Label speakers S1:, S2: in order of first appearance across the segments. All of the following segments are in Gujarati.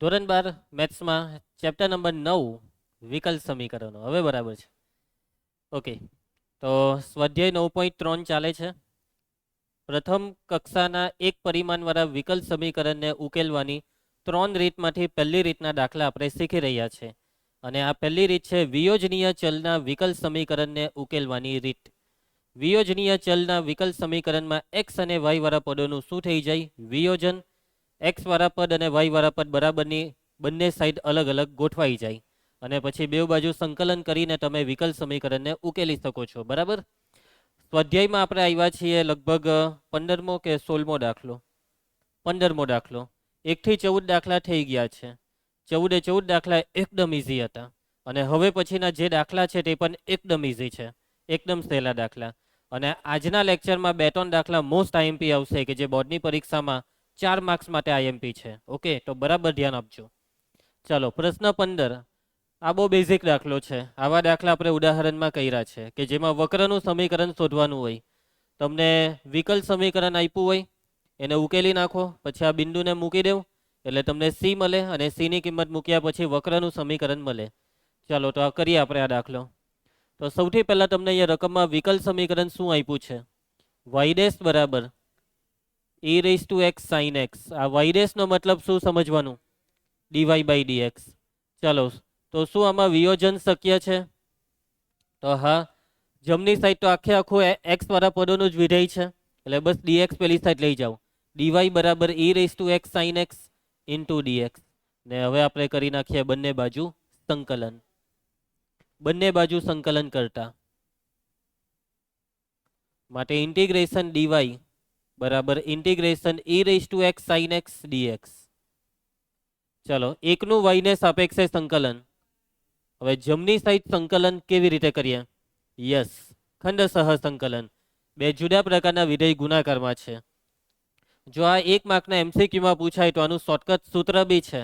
S1: ધોરણ 12 મેથ્સમાં ચેપ્ટર નંબર 9 વિકલ સમીકરણો. હવે બરાબર છે. ઓકે, તો સ્વાધ્યાય 9.3 ચાલે છે. પ્રથમ કક્ષાના એક પરિમાણવાળા વિકલ સમીકરણને ઉકેલવાની 3 રીતમાંથી પહેલી રીતના દાખલા આપણે શીખી રહ્યા છે. અને આ પહેલી રીત છે વિયોજનીય ચલના વિકલ સમીકરણને ઉકેલવાની રીત. વિયોજનીય ચલના વિકલ સમીકરણમાં એક્સ અને વાય વાળા પદોનું શું થઈ જાય? વિયોજન. એક્સ વાળા પદ અને વાય વાળા પદ બરાબરની બંને સાઈડ અલગ અલગ ગોઠવાઈ જાય અને પછી બે બાજુ સંકલન કરીને તમે વિકલ સમીકરણને ઉકેલી શકો છો. બરાબર. સ્વાધ્યાયમાં આપણે આવ્યા છીએ લગભગ 15મો કે 16મો દાખલો. 15મો દાખલો. 1 થી 14 દાખલા થઈ ગયા છે. 14 દાખલા એકદમ ઇઝી હતા અને હવે પછીના જે દાખલા છે તે પણ એકદમ ઇઝી છે, એકદમ સહેલા દાખલા. અને આજના લેક્ચરમાં 2-3 દાખલા મોસ્ટ આઈએમપી આવશે કે જે બોર્ડની પરીક્ષામાં 4 માર્ક્સ માટે આઈએમપી છે. ઓકે, તો બરાબર ધ્યાન આપજો. ચાલો, પ્રશ્ન 15. આ બહુ બેઝિક દાખલો છે. આવા દાખલા આપણે ઉદાહરણમાં કર્યા છે કે જેમાં વક્રનું સમીકરણ શોધવાનું હોય. તમને વિકલ સમીકરણ આપ્યું હોય, એને ઉકેલી નાખો, પછી આ બિંદુને મૂકી દેવું એટલે તમને સી મળે અને સીની કિંમત મૂક્યા પછી વક્રનું સમીકરણ મળે. ચાલો, તો આ કરીએ આપણે આ દાખલો. તો સૌથી પહેલાં તમને અહીંયા રકમમાં વિકલ સમીકરણ શું આપ્યું છે? વાય ડેશ બરાબર e raise to x sine x. આ વાય ડેશનો મતલબ શું સમજવાનું? Dy by dx. ચાલો, તો શું આમાં વિયોજન શક્ય છે? તો હા, જમણી સાઈડ તો આખે આખું એક્સ વાળા પદોનું જ વિધેય છે એટલે બસ ડીએક્સ પેલી સાઈડ લઈ જાઓ. ડીવાય બરાબર e raise to x sine x into dx. ને હવે આપણે કરી નાખીએ બંને બાજુ સંકલન. બંને બાજુ સંકલન કરતા માટે ઇન્ટિગ્રેશન ડીવાય બરાબર integration e raise to x sine x dx. ચલો, એકનું વાયને સાપેક્ષે સંકલન. હવે જમણી સાઈડ સંકલન કેવી રીતે કરીએ? યસ, ખંડસહ સંકલન. બે જુદા પ્રકારના વિધેય ગુણાકારમાં છે. જો આ 1 માર્કના એમસીક્યુમાં પૂછાય તો આનું શોર્ટકટ સૂત્ર બી છે,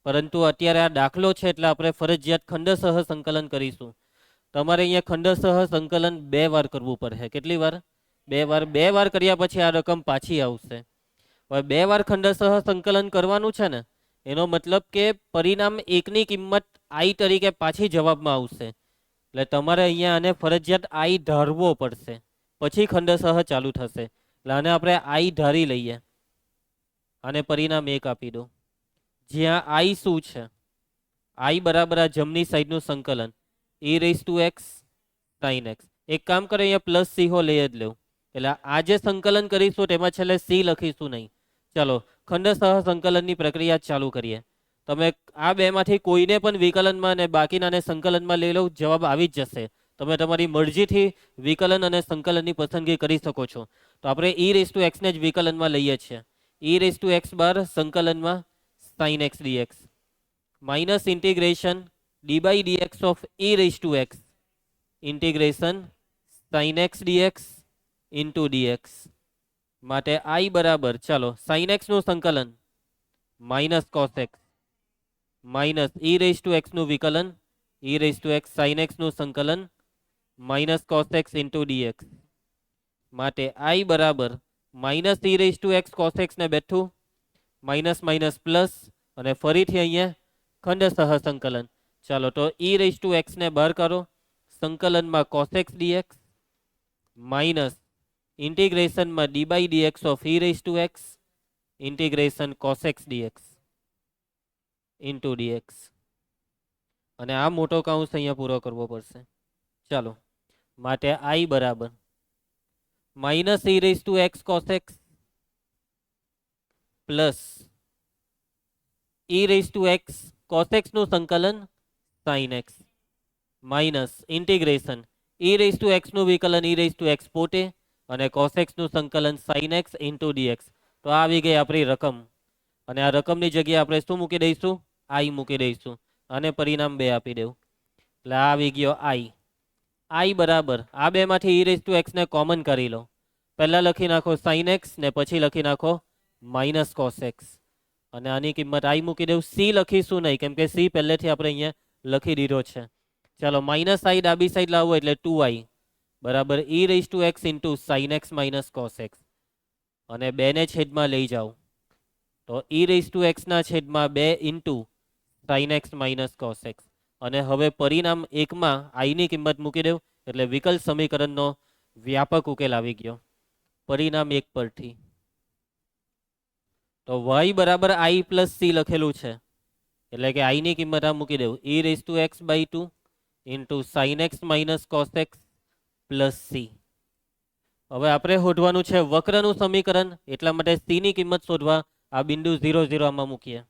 S1: પરંતુ અત્યારે આ દાખલો છે એટલે આપણે ફરજિયાત ખંડસહ સંકલન કરીશું. તમારે અહીંયા ખંડસહ સંકલન 2 વાર કરવું પડે. કેટલી વાર? 2 વાર. 2 વાર કર્યા પછી આ રકમ પાછી આવશે. હવે 2 વાર ખંડસહ સંકલન કરવાનું છે ને, એનો મતલબ કે પરિણામ 1ની કિંમત i તરીકે પાછી જવાબમાં આવશે. એટલે તમારે અહીંયા આને ફરજિયાત i ધારવો પડશે, પછી ખંડસહ ચાલુ થશે. એટલે આને આપણે i ધારી લઈએ. આને પરિણામ 1 આપી દો. જ્યાં i શું છે? i બરાબર આ જમણી સાઈડનું સંકલન e raise to x sine x. એક કામ કરે, અહીંયા પ્લસ સી હો લઈ જ લેવું. એટલે આ જે સંકલન કરીશું તેમાં છેલ્લે સી લખીશું નહીં. ચાલો, ખંડસહ સંકલનની પ્રક્રિયા ચાલુ કરીએ. તમે આ બેમાંથી કોઈને પણ વિકલનમાં અને બાકીનાને સંકલનમાં લઈ લો, જવાબ આવી જ જશે. તમે તમારી મરજીથી વિકલન અને સંકલનની પસંદગી કરી શકો છો. તો આપણે e રેઝ ટુ એક્સને જ વિકલનમાં લઈએ છીએ. e રેઝ ટુ એક્સ બાર સંકલનમાં sine x dx minus integration d by dx of e raise to x integration sine x dx into dx. માટે i બરાબર, ચાલો, સાઇન એક્સ નું સંકલન minus cos x minus e raise to x નું વિકલન e raise to x sine x નું સંકલન minus cos x into dx. માટે i બરાબર minus e raise to x cos x ને બેઠું માઇનસ માઇનસ પ્લસ અને ફરીથી અહીંયા ખંડસહ સંકલન. ચાલો, તો e રેઝ ટુ એક્સ ને બહાર કરો, સંકલનમાં કોસ એક્સ ડીએક્સ માઇનસ ઇન્ટિગ્રેશનમાં d by dx of e raise to x integration cos x dx into dx. અને આ મોટો કૌંસ અહીંયા પૂરો કરવો પડશે. ચાલો, માટે i બરાબર minus e raise to x cos x plus e raise to x cos x નું સંકલન sine x minus integration e raise to x નું વિકલન e રેઝ ટુ એક્સ પોતે અને કોસ એક્સ નું સંકલન સાઇન એક્સ ઇન્ટુ ડીએક્સ. તો આ આવી ગઈ આપણી રકમ. અને આ રકમની જગ્યાએ આપણે શું મૂકી દઈશું? i મૂકી દઈશું. અને પરિણામ 2 આપી દેવું. એટલે આ આવી ગયો i બરાબર આ બેમાંથી e રેઝ ટુ એક્સ ને કોમન કરી લો. પહેલા લખી નાખો સાઇન એક્સ ને પછી લખી નાખો માઇનસ કોસ એક્સ. અને આની કિંમત i મૂકી દેવું. સી લખીશું નહીં કેમ કે સી પહેલેથી આપણે અહીંયા લખી દીધો છે. ચાલો, માઇનસ i ડાબી સાઈડ લાવો એટલે 2i બરાબર e raise to x into sine x minus cos x. અને 2 ને છેદમાં લઈ જાઓ તો તો e રેઝ ટુ એક્સ ના છેદમાં 2 into sine x minus cos x. અને હવે પરિણામ એકમાં આઈની કિંમત મૂકી દેવું એટલે વિકલ સમીકરણનો વ્યાપક ઉકેલ આવી ગયો પરિણામ એક પરથી. તો y બરાબર i પ્લસ સી લખેલું છે એટલે કે આઈની કિંમત આ મૂકી દેવું e raise to x by 2 into sine x minus cos x plus C. હવે આપણે શોધવાનું છે વક્રનું સમીકરણ, એટલા માટે સી ની કિંમત શોધવા આ બિંદુ 0 0 આમાં મૂકીએ.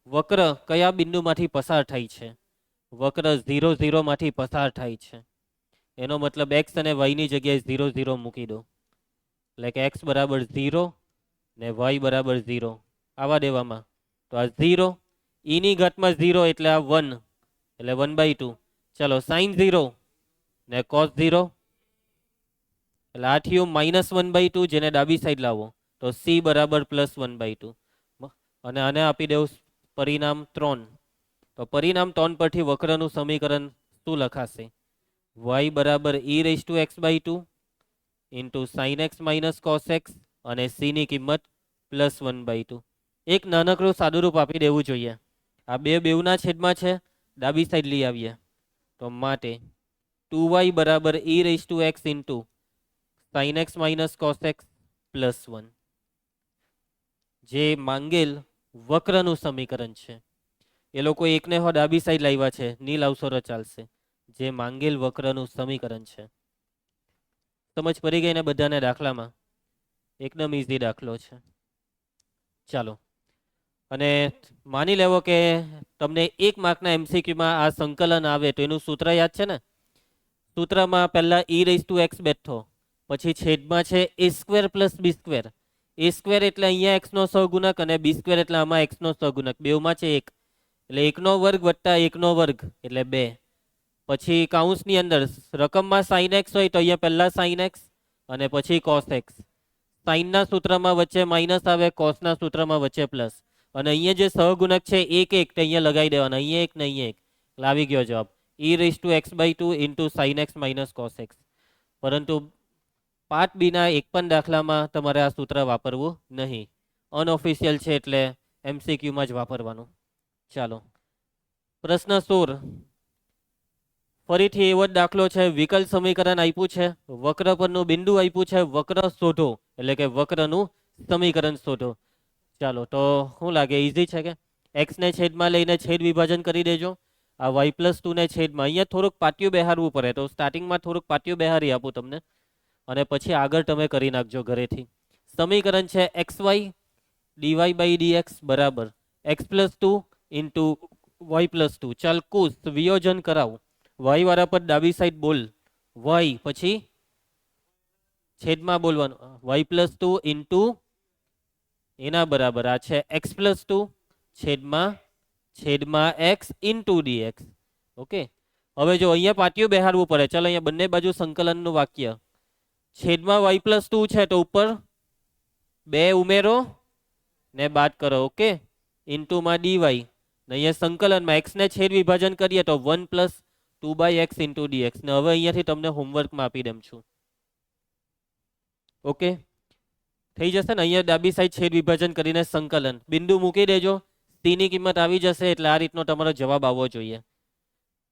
S1: વક્ર કયા બિંદુમાંથી પસાર થાય છે? વક્ર 0 0 માંથી પસાર થાય છે. એનો મતલબ એક્સ અને વાય ની જગ્યાએ 0 0 મૂકી દો એટલે કે એક્સ બરાબર 0 ને વાય બરાબર 0 આવા દેવામાં. તો આ 0 e ની ઘાતમાં 0 એટલે આ 1 એટલે 1/2. ચલો સાઇન 0 ને કોસ 0 એટલે આ થયું -1/2 જેને ડાબી સાઈડ લાવો તો c બરાબર +1/2 અને આને આપી દેવું પરિણામ 3. તો પરિણામ 3 પરથી વક્રનું સમીકરણ શું લખાશે? y બરાબર e raise to x by 2 into sine x minus cos x અને c ની કિંમત +1/2. એક નાનકડું સાદુરૂપ આપી દેવું જોઈએ. આ બેવના છેદમાં છે, ડાબી સાઈડ લઈ આવીએ તો માટે 2y બરાબર e raise to x into sine x minus cos x +1 જે માંગેલ વક્રનું સમીકરણ છે. એ લોકો એકને હો ડાબી સાઈડ લાવ્યા છે, ની લાવશો તો ચાલશે. જે માંગેલ વક્રનું સમીકરણ છે. સમજ પડી ગઈ ને બધાને દાખલામાં? એકદમ ઈઝી દાખલો છે. ચાલો, અને માની લેવો કે તમને 1 માર્કના એમસીક્યુમાં આ સંકલન આવે તો એનું સૂત્ર યાદ છે ને? સૂત્રમાં પહેલા e રેઝ ટુ એક્સ બેઠો, પછી છેદમાં છે a square plus B square. a square એટલે અહીંયા x નો સહગુણક અને b સ્ક્વેર એટલે આમાં x નો સહગુણક, બેવમાં છે 1 એટલે 1 નો વર્ગ વત્તા 1 નો વર્ગ એટલે 2. પછી કાઉન્સની અંદર રકમમાં સાઇન એક્સ હોય તો અહીંયા પહેલા સાઇન એક્સ અને પછી કોસ એક્સ. સાઇનના સૂત્રમાં વચ્ચે માઇનસ આવે, કોસના સૂત્રમાં વચ્ચે પ્લસ. અને અહીંયા જે સહગુણક છે 1 1 તે અહીંયા લગાવી દેવાના, અહીંયા 1 ને અહીંયા 1 એટલે આવી ગયો જવાબ e raise to x by 2 into sine x minus cos x. પરંતુ પાર્ટ બીના એક પણ દાખલામાં તમારે આ સૂત્ર વાપરવું નહીં, અનઓફિશિયલ છે એટલે એમસીક્યુમાં જ વાપરવાનું. ચાલો, પ્રશ્ન 16 ફરીથી એવો જ દાખલો છે. વિકલ સમીકરણ આપ્યું છે, વક્ર પરનું બિંદુ આપ્યું છે, વક્ર શોધો એટલે કે વક્રનું સમીકરણ શોધો. ચાલો, તો શું લાગે? ઇઝી છે કે? એક્સ ને છેદમાં લઈને છેદ વિભાજન કરી દેજો. આ y+2 ને છેદમાં અહીંયા થોડુંક પાટિયું બેહારવું પડે, તો સ્ટાર્ટિંગમાં થોડુંક પાટિયું બેહારી આપું તમને અને પછી આગળ તમે કરી નાખજો ઘરેથી. સમીકરણ છે xy dy/dx બરાબર x+2 ઇન્ટુ y+2. ચાલ કુશ વિયોજન કરાવું. y વાળા પર ડાબી સાઈડ બોલ y, પછી છેદમાં બોલવાનું y+2 ઇન્ટુ એના બરાબર આ છે x+2 છેદમાં x ઇન્ટુ dx. ઓકે, હવે જો અહીંયા પાટિયું બેહારવું પડે. ચાલો, અહીંયા બંને બાજુ સંકલનનું વાક્ય. છેદમાં y+2 છે તો ઉપર 2 ઉમેરો ને બાદ કરો. ઓકે, ઇન્ટુમાં dy ને અહીંયા સંકલનમાં x ને છેદ વિભાજન કરીએ તો 1 + 2/x ઇન્ટુ dx. ને હવે અહીંયાથી તમને હોમવર્કમાં આપી દેમ છું. ઓકે, થઈ જશે ને? અહીંયા ડાબી સાઈડ છેદ વિભાજન કરીને સંકલન બિંદુ મૂકી દેજો, c ની કિંમત આવી જશે. એટલે આ રીતનો તમારો જવાબ આવવો જોઈએ.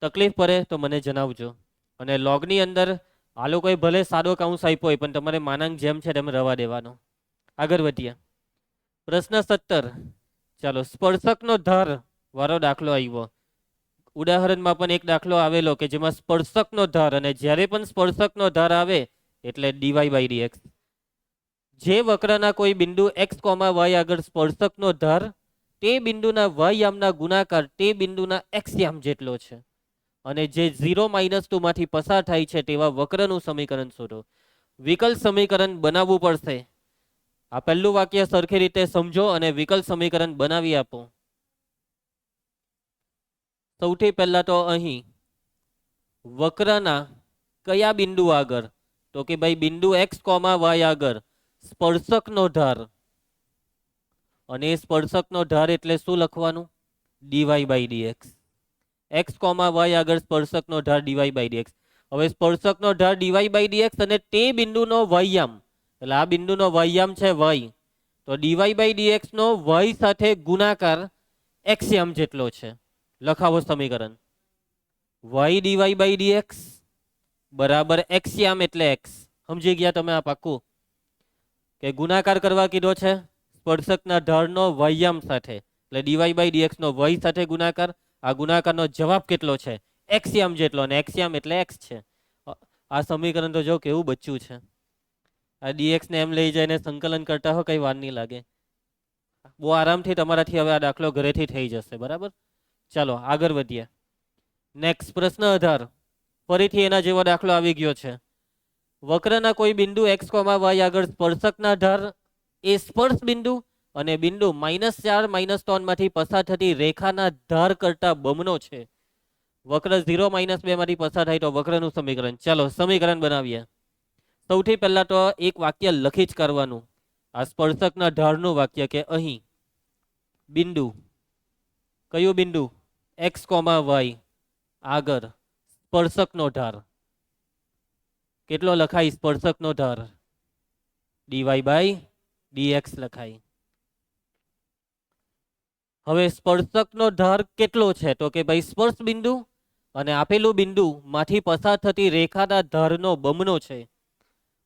S1: તકલીફ પડે તો મને જણાવજો. અને લોગની અંદર આ લોકોએ ભલે સાદો કાઉન્સ આપ્યો હોય પણ તમારે માનાંક જેમ છે તેમ રવા દેવાનો. આગળ વધીએ. પ્રશ્ન 17. ચાલો, સ્પર્શકનો ધાર વાળો દાખલો આવ્યો. ઉદાહરણમાં પણ એક દાખલો આવેલો કે જેમાં સ્પર્શકનો ધાર, અને જ્યારે પણ સ્પર્શકનો ધાર આવે એટલે dy/dx. જે વક્રના કોઈ બિંદુ x, y આગળ સ્પર્શકનો ધાર તે બિંદુના y યામના ગુણાકાર તે બિંદુના x યામ જેટલો છે અને જે 0 - 2 માંથી પસાર થાય છે તેવા વક્રનું સમીકરણ શોધો. વિકલ સમીકરણ બનાવવું પડશે. આ પહેલું વાક્ય સરખી રીતે સમજો અને વિકલ સમીકરણ બનાવી આપો. સૌથી પહેલા તો અહીં વક્રના કયા બિંદુ આગળ? તો કે ભાઈ બિંદુ x, y આગળ સ્પર્શકનો ધાર, અને સ્પર્શકનો ધાર એટલે શું લખવાનું? dy/dx. x, y આગળ સ્પર્શકનો ધાર dy/dx. હવે સ્પર્શકનો ધાર dy/dx અને તે બિંદુનો y યામ, એટલે આ બિંદુનો y યામ છે y, તો ડીવાય બાય ડીએક્સ નો y સાથે ગુણાકાર એક્સયામ જેટલો છે. લખાવો સમીકરણ. y ડીવાય બાય ડીએક્સ બરાબર એક્સયામ એટલે એક્સ. સમજી ગયા તમે આ પાક્કું? કે ગુણાકાર કરવા કીધો છે સ્પર્શકના ઢાળનો વાયામ સાથે, એટલે ડીવાય બાય ડીએક્સ નો y સાથે ગુણાકાર. આ ગુણાકારનો જવાબ કેટલો છે? એક્સયામ જેટલો, અને એક્સયામ એટલે એક્સ છે. આ સમીકરણ તો જો કેવું બચ્યું છે. આ ડીએક્સ ને એમ લઈ જઈને સંકલન કરતા હો કઈ વાર નહીં લાગે. બહુ આરામથી તમારાથી હવે આ દાખલો ઘરેથી થઈ જશે. બરાબર, ચાલો આગળ વધીએ. નેક્સ્ટ પ્રશ્ન 18. ફરીથી એના જેવો દાખલો આવી ગયો છે. વક્રના કોઈ બિંદુ x, y આગળ સ્પર્શકના ઢાળ એ સ્પર્શ બિંદુ અને બિંદુ -4 -3 માંથી પસાર થતી રેખાના ઢાળ કરતા બમણો છે. વક્ર 0 -2 માંથી પસાર થાય તો વક્રનું સમીકરણ. ચાલો સમીકરણ બનાવીએ. સૌથી પહેલા તો એક વાક્ય લખી જ કરવાનું. આ સ્પર્શકના ઢાળનું વાક્ય કે અહીં બિંદુ, કયું બિંદુ? x, y આગળ સ્પર્શકનો ઢાળ. કેટલો લખાય સ્પર્શકનો ઢાળ? ડીવાય બાય ડીએક્સ લખાય. હવે સ્પર્શકનો ઢાળ કેટલો છે? તો કે ભાઈ સ્પર્શ બિંદુ અને આપેલું બિંદુ માંથી પસાર થતી રેખાના ઢાળનો બમણો છે.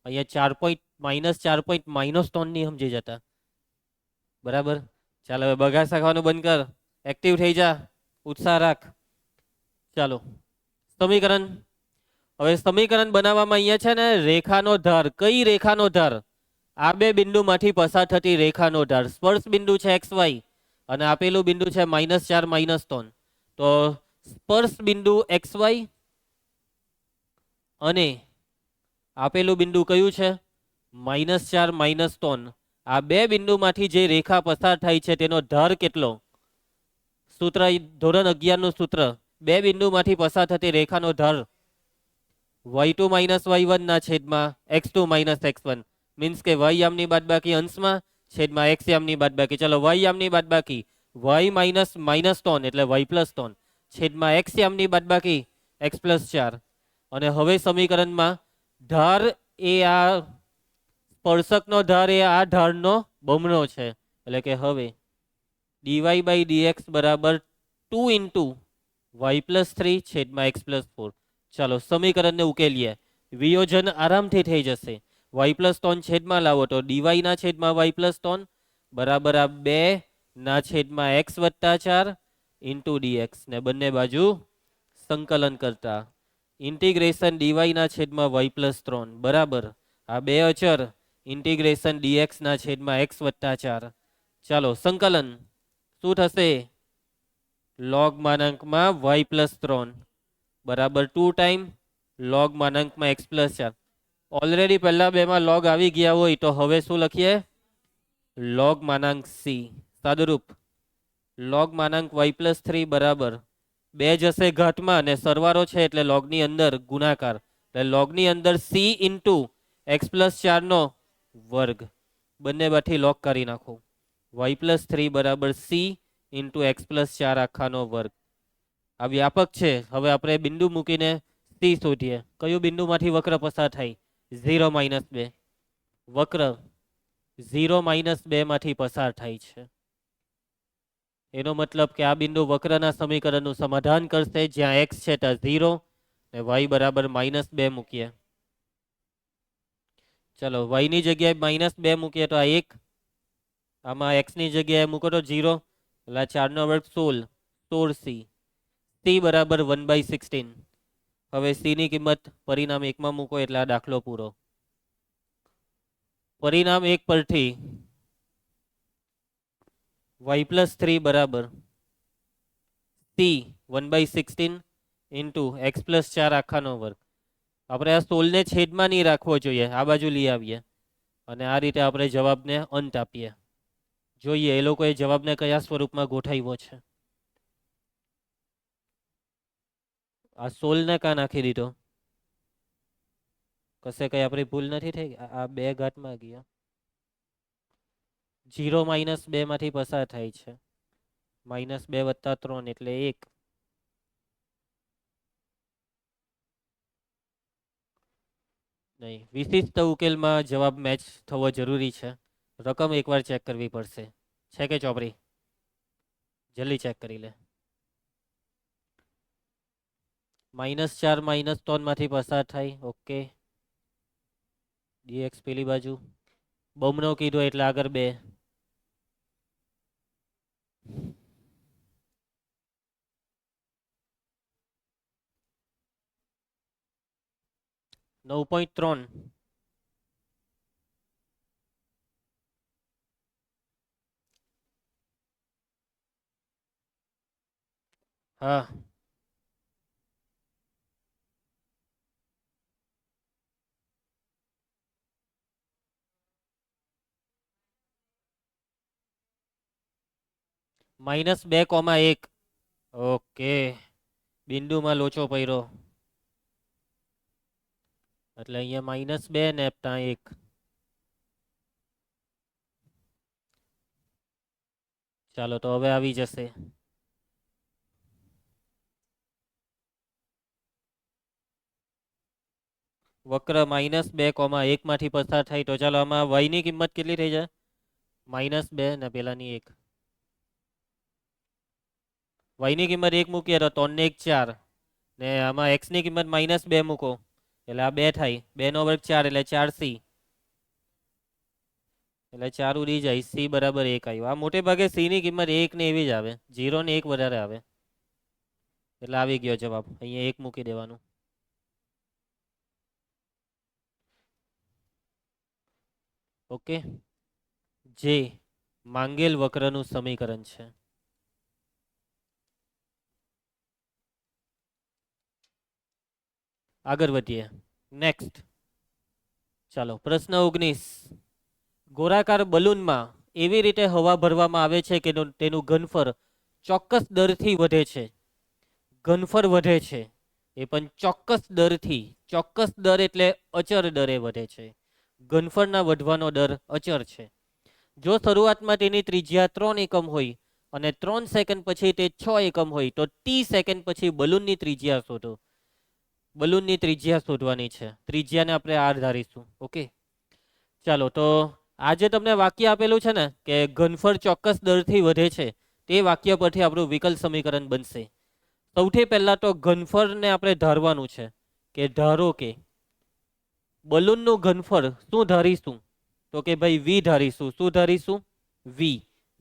S1: અહીંયા -4 ની સમજી જતા. બરાબર, ચાલો હવે બગાસ ખાવાનું બંધ કર, એક્ટિવ થઈ જા, ઉત્સાહ રાખ. ચાલો સમીકરણ. હવે સમીકરણ બનાવવામાં અહીંયા છે ને રેખાનો ઢાળ. કઈ રેખાનો ઢાળ? આ બે બિંદુમાંથી પસાર થતી રેખાનો ઢાળ. સ્પર્શ બિંદુ છે XY અને આપેલું બિંદુ છે -4 -3. તો સ્પર્શ બિંદુ XY અને આપેલું બિંદુ કયું છે? -4 -3. આ બે બિંદુમાંથી જે રેખા પસાર થાય છે તેનો ઢાળ કેટલો? સૂત્ર ધોરણ 11 નું સૂત્ર. બે બિંદુમાંથી પસાર થતી રેખાનો ઢાળ y2 - y1 ના છેદમાં x2 - x1. મીન્સ કે y યામની બાદબાકી અંશમાં છેદમાં x યામની બાદબાકી. ચલો y યામની બાદબાકી y -3 એટલે y +3 છેદમાં x યામની બાદબાકી x +4. અને હવે સમીકરણમાં ઢાળ એ આ સ્પર્શકનો ઢાળ એ આ ઢાળનો બમણો છે. એટલે કે હવે ડીવાય બાય ડીએક્સ બરાબર 2 * y +3 છેદમાં x +4. ચાલો સમીકરણને ઉકેલીએ. વિયોજન આરામથી થઈ જશે. y +3 છેદમાં લાવો તો dy ના છેદમાં y +3 બરાબર આ 2 ના છેદમાં x + 4 * dx ને બંને બાજુ સંકલન કરતા ઇન્ટિગ્રેશન dy ના છેદમાં y +3 બરાબર આ બે અચર ઇન્ટિગ્રેશન dx ના છેદમાં x + 4. ચાલો સંકલન શું થશે? log માનાંકમાં y +3 બરાબર 2 ટાઈમ log માનાંકમાં x + 4. ઓલરેડી પહેલા બેમાં log આવી ગયા હોય તો હવે શું લખીએ? log માનાંક c. સાદુરૂપ log માનાંક y +3 બરાબર 2 જશે ઘાતમાં અને સરવાળો છે એટલે logની અંદર ગુણાકાર, એટલે logની અંદર c * x + 4 નો વર્ગ. બંને બાજુથી log કરી નાખો. y +3 બરાબર c * x + 4 આખાનો વર્ગ. આ વ્યાપક છે. હવે આપણે બિંદુ મૂકીને c શોધીએ. કયું બિંદુમાંથી વક્ર પસાર થાય? 0 - 2. વક્ર 0 - 2 માંથી પસાર થાય છે. એનો મતલબ કે આ બિંદુ વક્રના સમીકરણનું સમાધાન કરશે. જ્યાં x છે ત્યાં 0 અને y બરાબર -2 મૂકીએ. ચલો y ની જગ્યાએ -2 મૂકીએ તો આ 1, આમાં x ની જગ્યાએ મૂકો તો 0, એટલે 4 નો વર્ગ 16, 16c. c બરાબર 1/16. હવે c ની કિંમત પરિણામ 1 માં મૂકો એટલે આ દાખલો પૂરો. પરિણામ 1 પરથી y +3 બરાબર c 1/16 * x + 4 આખાનો વર્ગ. આપણે આ 16 ને છેદમાં નહીં રાખવો જોઈએ, આ બાજુ લઈ આવીએ અને આ રીતે આપણે જવાબને અંત આપીએ. જોઈએ એ લોકોએ જવાબને કયા સ્વરૂપમાં ગોઠવ્યો છે. આ 16 ને કાં નાખી દીધો? કશે કઈ આપણી ભૂલ નથી થઈ? આ 2 ઘાતમાં ગયા. 0 - 2 માંથી પસાર થાય છે. -2 + 3 એટલે 1. નહીં, વિશિષ્ટ ઉકેલમાં જવાબ મેચ થવો જરૂરી છે. રકમ એકવાર ચેક કરવી પડશે. છે કે ચોપડી? જલ્દી ચેક કરી લે. -4 -3 માંથી પસાર થાય. ઓકે, dx પેલી બાજુ બમણો કીધો એટલે આગળ 2. -9.3. હા, -2,1. ઓકે, બિંદુમાં લોચો પડ્યો એટલે અહીંયા -2 ને 1. ચાલો તો હવે આવી જશે. વક્ર -2,1 માંથી પસાર થાય તો ચાલો આમાં y ની કિંમત કેટલી થઈ જાય? -2 ને પેલાની 1. y ની કિંમત 1 મૂકીએ તો 3 ને 1 4 ને આમાં x ની કિંમત -2 મૂકો એટલે આ 2 થાય. 2 નો વર્ગ 4 એટલે 4c એટલે 4 ઉડી જાય. c બરાબર 1 આવ્યું. આ મોટે ભાગે c ની કિંમત 1 ને એવી જ આવે, 0 ને 1 વધારે આવે એટલે આવી ગયો જવાબ. અહીંયા 1 મૂકી દેવાનું. ઓકે, જે માંગેલ વક્રનું સમીકરણ છે. આગળ વધીએ. નેક્સ્ટ, ચાલો પ્રશ્ન 19. ગોળાકાર બલૂનમાં એવી રીતે હવા ભરવામાં આવે છે કે તેનું ઘનફળ ચોક્કસ દરથી વધે છે. ઘનફળ વધે છે એ પણ ચોક્કસ દરથી. ચોક્કસ દર એટલે અચળ દરે વધે છે. ઘનફળના વધવાનો દર અચળ છે. જો શરૂઆતમાં તેની ત્રિજ્યા 3 એકમ હોય અને 3 સેકન્ડ પછી તે 6 એકમ હોય તો t સેકન્ડ પછી બલૂનની ત્રિજ્યા શોધો. બલૂનની ત્રિજ્યા શોધવાની છે. ત્રિજ્યાને આપણે r ધારીશું. ઓકે, ચાલો તો આ જે તમને વાક્ય આપેલું છે ને કે ઘનફળ ચોક્કસ દરથી વધે છે, તે વાક્ય પરથી આપણું વિકલ સમીકરણ બનશે. સૌથી પહેલા તો ઘનફળને આપણે ધારવાનું છે કે ધારો કે બલૂનનું ઘનફળ શું ધારીશું? તો કે ભાઈ v ધારીશું. શું ધારીશું? v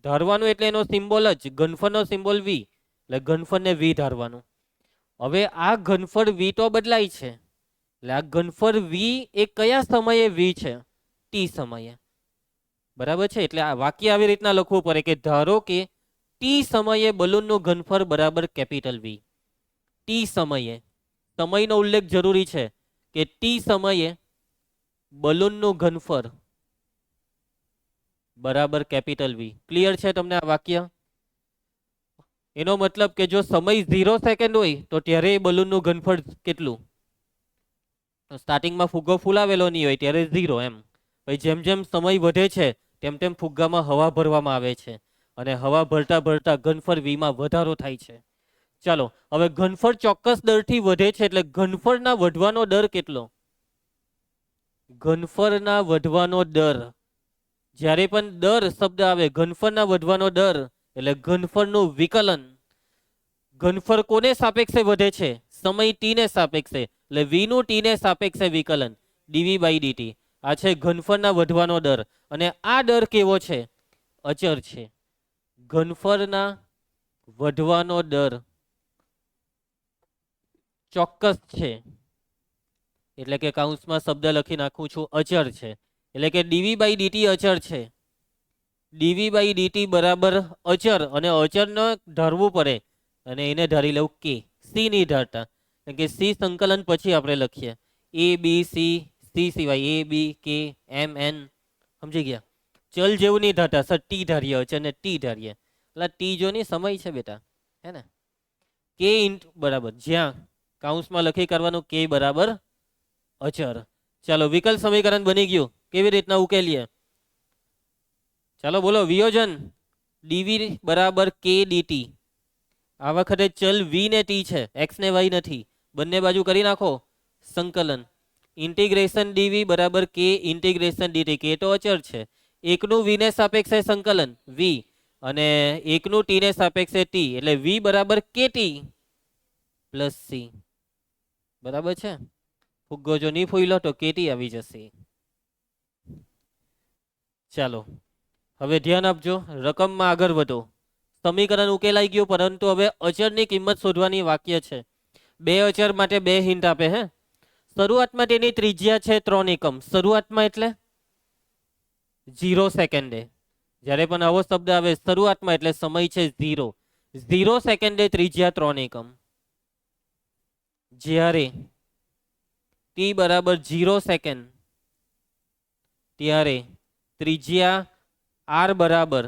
S1: ધારવાનું એટલે એનો સિમ્બોલ જ ઘનફળનો સિમ્બોલ v એટલે ઘનફળને v ધારવાનું. હવે આ ઘનફળ v તો બદલાય છે એટલે આ ઘનફળ v એ કયા સમયે v છે? t સમયે. બરાબર છે, એટલે આ વાક્ય આવી રીતના લખવું પડે કે ધારો કે t સમયે બલૂનનું ઘનફળ બરાબર કેપિટલ v. t સમયે, સમયનો ઉલ્લેખ જરૂરી છે કે t સમયે બલૂનનું ઘનફળ બરાબર કેપિટલ v. ક્લિયર છે તમને આ વાક્ય? એનો મતલબ કે જો સમય 0 સેકન્ડ હોય તો ત્યારે બલૂનનું ઘનફળ કેટલું? સ્ટાર્ટિંગમાં ફુગ્ગો ફૂલાવેલો નહીં હોય ત્યારે 0 એમ. પછી જેમ જેમ સમય વધે છે તેમ તેમ ફુગ્ગામાં હવા ભરવામાં આવે છે અને હવા ભરતા ભરતા ઘનફળ વીમાં વધારો થાય છે. ચાલો હવે ઘનફળ ચોક્કસ દરથી વધે છે એટલે ઘનફળના વધવાનો દર કેટલો? ઘનફળના વધવાનો દર, જ્યારે પણ દર શબ્દ આવે ઘનફળના વધવાનો દર એટલે ઘનફળનું વિકલન. ઘનફળ કોને સાપેક્ષે વધે છે? સમય t ને સાપેક્ષે એટલે v નું t ને સાપેક્ષે વિકલન dv/dt. આ છે ઘનફળના વધવાનો દર અને આ દર કેવો છે? અચળ છે. ઘનફળના વધવાનો દર ચોક્કસ છે એટલે કે કૌંસમાં શબ્દ લખી નાખું છું અચળ છે એટલે કે dv/dt અચળ છે. dv/dt બરાબર અચળ અને અચળને ધારવું પડે અને એને ધારી લઉં k. c નહીં ધારતા કારણ કે c સંકલન પછી આપણે લખીએ a b c, c સિવાય a b k m n. સમજી ગયા? ચલ જેવું નહીં ધારતા સર, t ધારીએ, અચળને t ધારીએ એટલે t જો ની સમય છે બેટા, હે ને? k બરાબર જ્યાં કૌંસમાં લખી કરવાનું k બરાબર અચળ. ચાલો વિકલ સમીકરણ બની ગયું. કેવી રીતના ઉકેલીએ? ચાલો બોલો. વિયોજન dv બરાબર k dt. આ વખતે ચલ v ને t છે, x ને y નથી. બંને બાજુ કરી નાખો સંકલન. ઇન્ટિગ્રેશન dv બરાબર k ઇન્ટિગ્રેશન dt. k તો અચળ છે, એકનું v ને સાપેક્ષે સંકલન v અને એકનું t ને સાપેક્ષે t એટલે v બરાબર kt પ્લસ c બરાબર છે. ફુગ્ગો જો નહીં ફૂલ્યો તો kt આવી જશે. ચાલો હવે ધ્યાન આપજો, રકમમાં આગળ વધો. સમીકરણ ઉકેલાઈ ગયું, પરંતુ હવે અચરની કિંમત શોધવાની વાક્ય છે. બે અચર માટે બે હિન્ટ આપે. હે, શરૂઆતમાં તેની ત્રિજ્યા છે 3 એકમ. શરૂઆતમાં એટલે 0 સેકન્ડે. જ્યારે પણ આવો શબ્દ આવે શરૂઆતમાં એટલે સમય છે 0. 0 સેકન્ડે ત્રિજ્યા 3 એકમ. જ્યારે t બરાબર 0 સેકન્ડ ત્યારે ત્રિજ્યા r બરાબર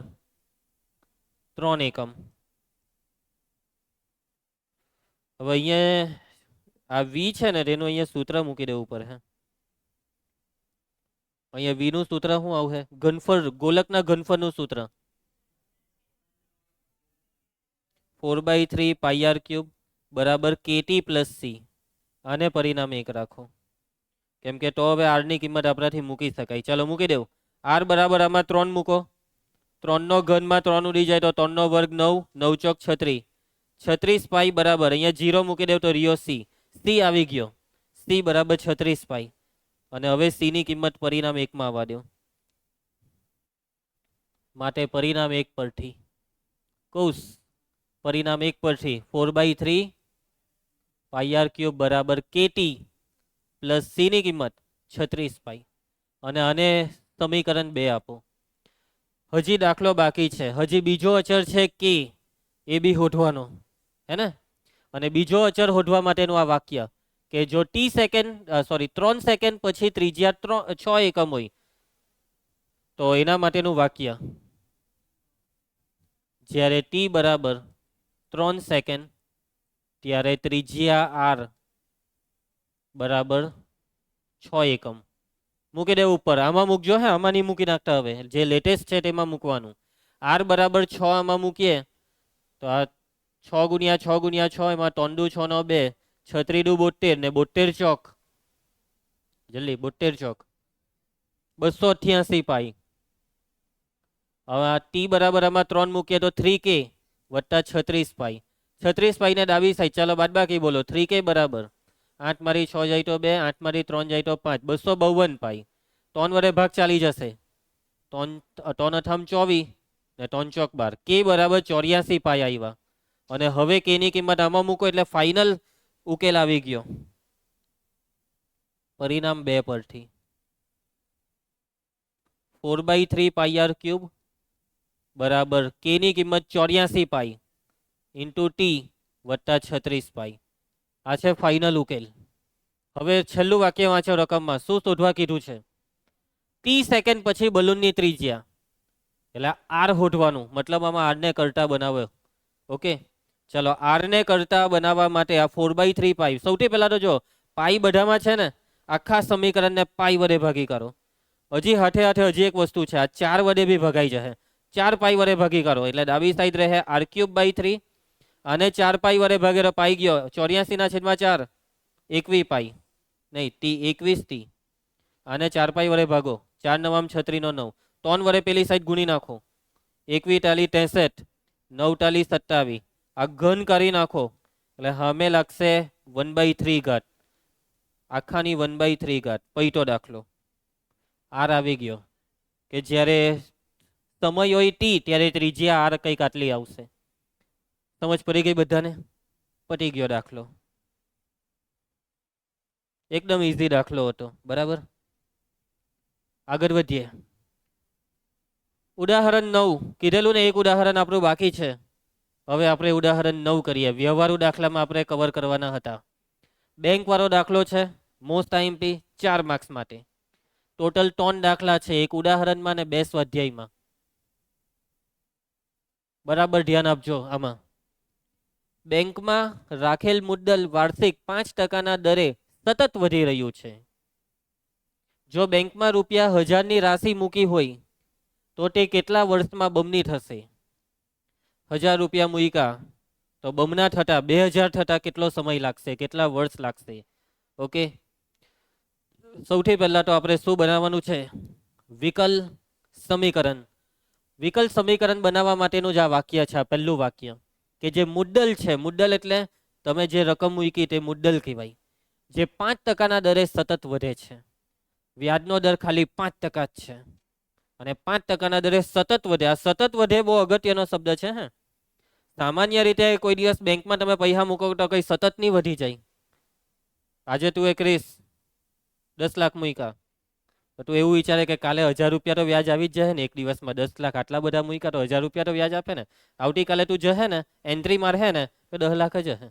S1: 3 એકમ. હવે અહીંયા આ v છે ને તેનું અહીંયા સૂત્ર મૂકી દેવું પડે. હે, અહીંયા v નું સૂત્ર શું આવશે? ઘનફળ, ગોલકના ઘનફળનું સૂત્ર 4/3 πr³ બરાબર kt પ્લસ c. આને પરિણામ 1 રાખો, કેમ કે તો હવે r ની કિંમત આપણાથી મૂકી શકાય. ચાલો મૂકી દેવું. r બરાબર આમાં 3 મૂકો. 3 નો ઘનમાં 3 ઉડી જાય તો 3 નો વર્ગ 9, 9 ચોક 36, 36 પાઈ બરાબર અહીંયા 0 મૂકી દેવ તો રિયો c. c આવી ગયો, c બરાબર 36 પાઈ. અને હવે c ની કિંમત પરિણામ 1 માં આવવા દો. માટે પરિણામ 1 પરથી કૌંસ પરિણામ 1 પરથી 4/3 πr³ બરાબર kt પ્લસ c ની કિંમત 36 પાઈ. અને આને સમીકરણ 2 આપો. હજી દાખલો બાકી છે, હજી બીજો અચર છે k, એ બી શોધવાનો હે ને. અને બીજો અચર શોધવા માટેનું આ વાક્ય કે જો t સેકન્ડ 3 સેકન્ડ પછી ત્રિજ્યા 6 એકમ હોય તો એના માટેનું વાક્ય જ્યારે t બરાબર 3 સેકન્ડ ત્યારે ત્રિજ્યા r બરાબર 6 એકમ. મૂકી દેવું ઉપર. આમાં મૂકજો. હે, આમાં નહીં મૂકી નાખતા. હવે જે લેટેસ્ટ છે તેમાં મૂકવાનું. r બરાબર 6 આમાં મૂકીએ તો આ 6 ગુણ્યા 6 ગુણ્યા 6 એમાં 3 દુ 6 નો 2, 36 દુ 72 ને 72 ચોક જલ્દી 72 ચોક 288 પાઈ. હવે આ t બરાબર આમાં 3 મૂકીએ તો 3k વત્તા 36 પાઈ. 36 પાઈ ને ડાબી સાઈડ ચાલો બાદબાકી બોલો. 3k બરાબર 8 માંથી 6 જાય તો 2, 8 માંથી 3 જાય તો 5, 252 પાઈ. 3 વડે ભાગ ચાલી જશે. 3 અથમ 24 ને 3 ચોક 12. k બરાબર 84 પાઈ આવ્યા. અને હવે k ની કિંમત આમાં મૂકો એટલે ફાઇનલ ઉકેલ આવી ગયો. પરિણામ 2 પરથી 4/3 πr³ બરાબર k ની કિંમત 84 પાઈ ઇન્ટુ t વત્તા 36 પાઈ. આ છે ફાઇનલ ઉકેલ. હવે છેલ્લું વાક્ય વાંચો. રકમમાં શું શોધવા કીધું છે? t સેકન્ડ પછી બલૂનની ત્રિજ્યા એટલે r શોધવાનું. મતલબ આમાં r ને કરતા બનાવ્યો. ઓકે, ચલો r ને કરતા બનાવવા માટે આ 4/3 પાઈ. સૌથી પહેલા તો જો પાઈ બધામાં છે ને, આખા સમીકરણને પાઈ વડે ભાગી કરો. હજી હાથે હાથે હજી એક વસ્તુ છે, આ 4 વડે બી ભગાઈ જશે. 4 પાઈ વડે ભાગી કરો એટલે ડાબી સાઈડ રહે r³/3. અને 4 પાઈ વડે ભાગે તો પાઈ ગયો 84/4 21 પાઈ નહીં t 21 t. આને 4 પાઈ વડે ભાગો 4 9 36 નો 9. 3 વડે પેલી સાઈડ ગુણી નાખો 21 × 63 9 × 27. આ ઘન કરી નાખો એટલે હમે લાગશે 1/3 ઘાત. આખાની 1/3 ઘાત. પૈટો દાખલો r આવી ગયો કે જ્યારે સમય હોય t ત્યારે ત્રિજ્યા r કંઈક આટલી આવશે. સમજ પડી ગઈ બધાને? પટી ગયો દાખલો. એકદમ ઈઝી દાખલો હતો. બરાબર, આગળ વધીએ. ઉદાહરણ 9 કીધેલું ને, એક ઉદાહરણ આપણું બાકી છે. હવે આપણે ઉદાહરણ 9 કરીએ. વ્યવહારુ દાખલામાં આપણે કવર કરવાના હતા. બેંક વાળો દાખલો છે, મોસ્ટ આઈએમપી 4 માર્ક્સ માટે. ટોટલ 3 દાખલા છે, એક ઉદાહરણમાં ને 2 સ્વાધ્યાયમાં. બરાબર ધ્યાન આપજો. આમાં બેંકમાં રાખેલ મુદ્દલ વાર્ષિક 5% દરે સતત વધી રહ્યું છે. જો બેંકમાં રૂપિયા 1000 ની રાશિ મૂકી હોય તો તે કેટલા વર્ષમાં બમણી થશે? 1000 રૂપિયા મૂક્યા તો બમણા થતા 2000 થતા કેટલો સમય લાગશે, કેટલા વર્ષ લાગશે? ઓકે, સૌથી પહેલા તો આપણે શું બનાવવાનું છે? વિકલ સમીકરણ. વિકલ સમીકરણ બનાવવા માટેનું જ આ વાક્ય છે, આ પહેલું વાક્ય, કે જે મુદ્દલ છે, મુદ્દલ એટલે તમે જે રકમ મૂકી તે મુદ્દલ કહેવાય, જે 5% દરે સતત વધે છે. વ્યાજનો દર ખાલી 5% જ છે અને 5% દરે સતત વધે. આ સતત વધે બહુ અગત્યનો શબ્દ છે. હે, સામાન્ય રીતે કોઈ દિવસ બેંકમાં તમે પૈસા મૂકો તો કઈ સતત નહીં વધી જાય. આજે તું એક 10 લાખ મૂક્યા તો તું એવું વિચારે કે કાલે 1000 રૂપિયા તો વ્યાજ આવી જ જાય ને. એક દિવસમાં 10 લાખ આટલા બધા મૂક્યા તો 1000 રૂપિયા તો વ્યાજ આપે ને. આવતીકાલે તું જશે ને, એન્ટ્રી મારશે ને તો 10 લાખ જ હશે.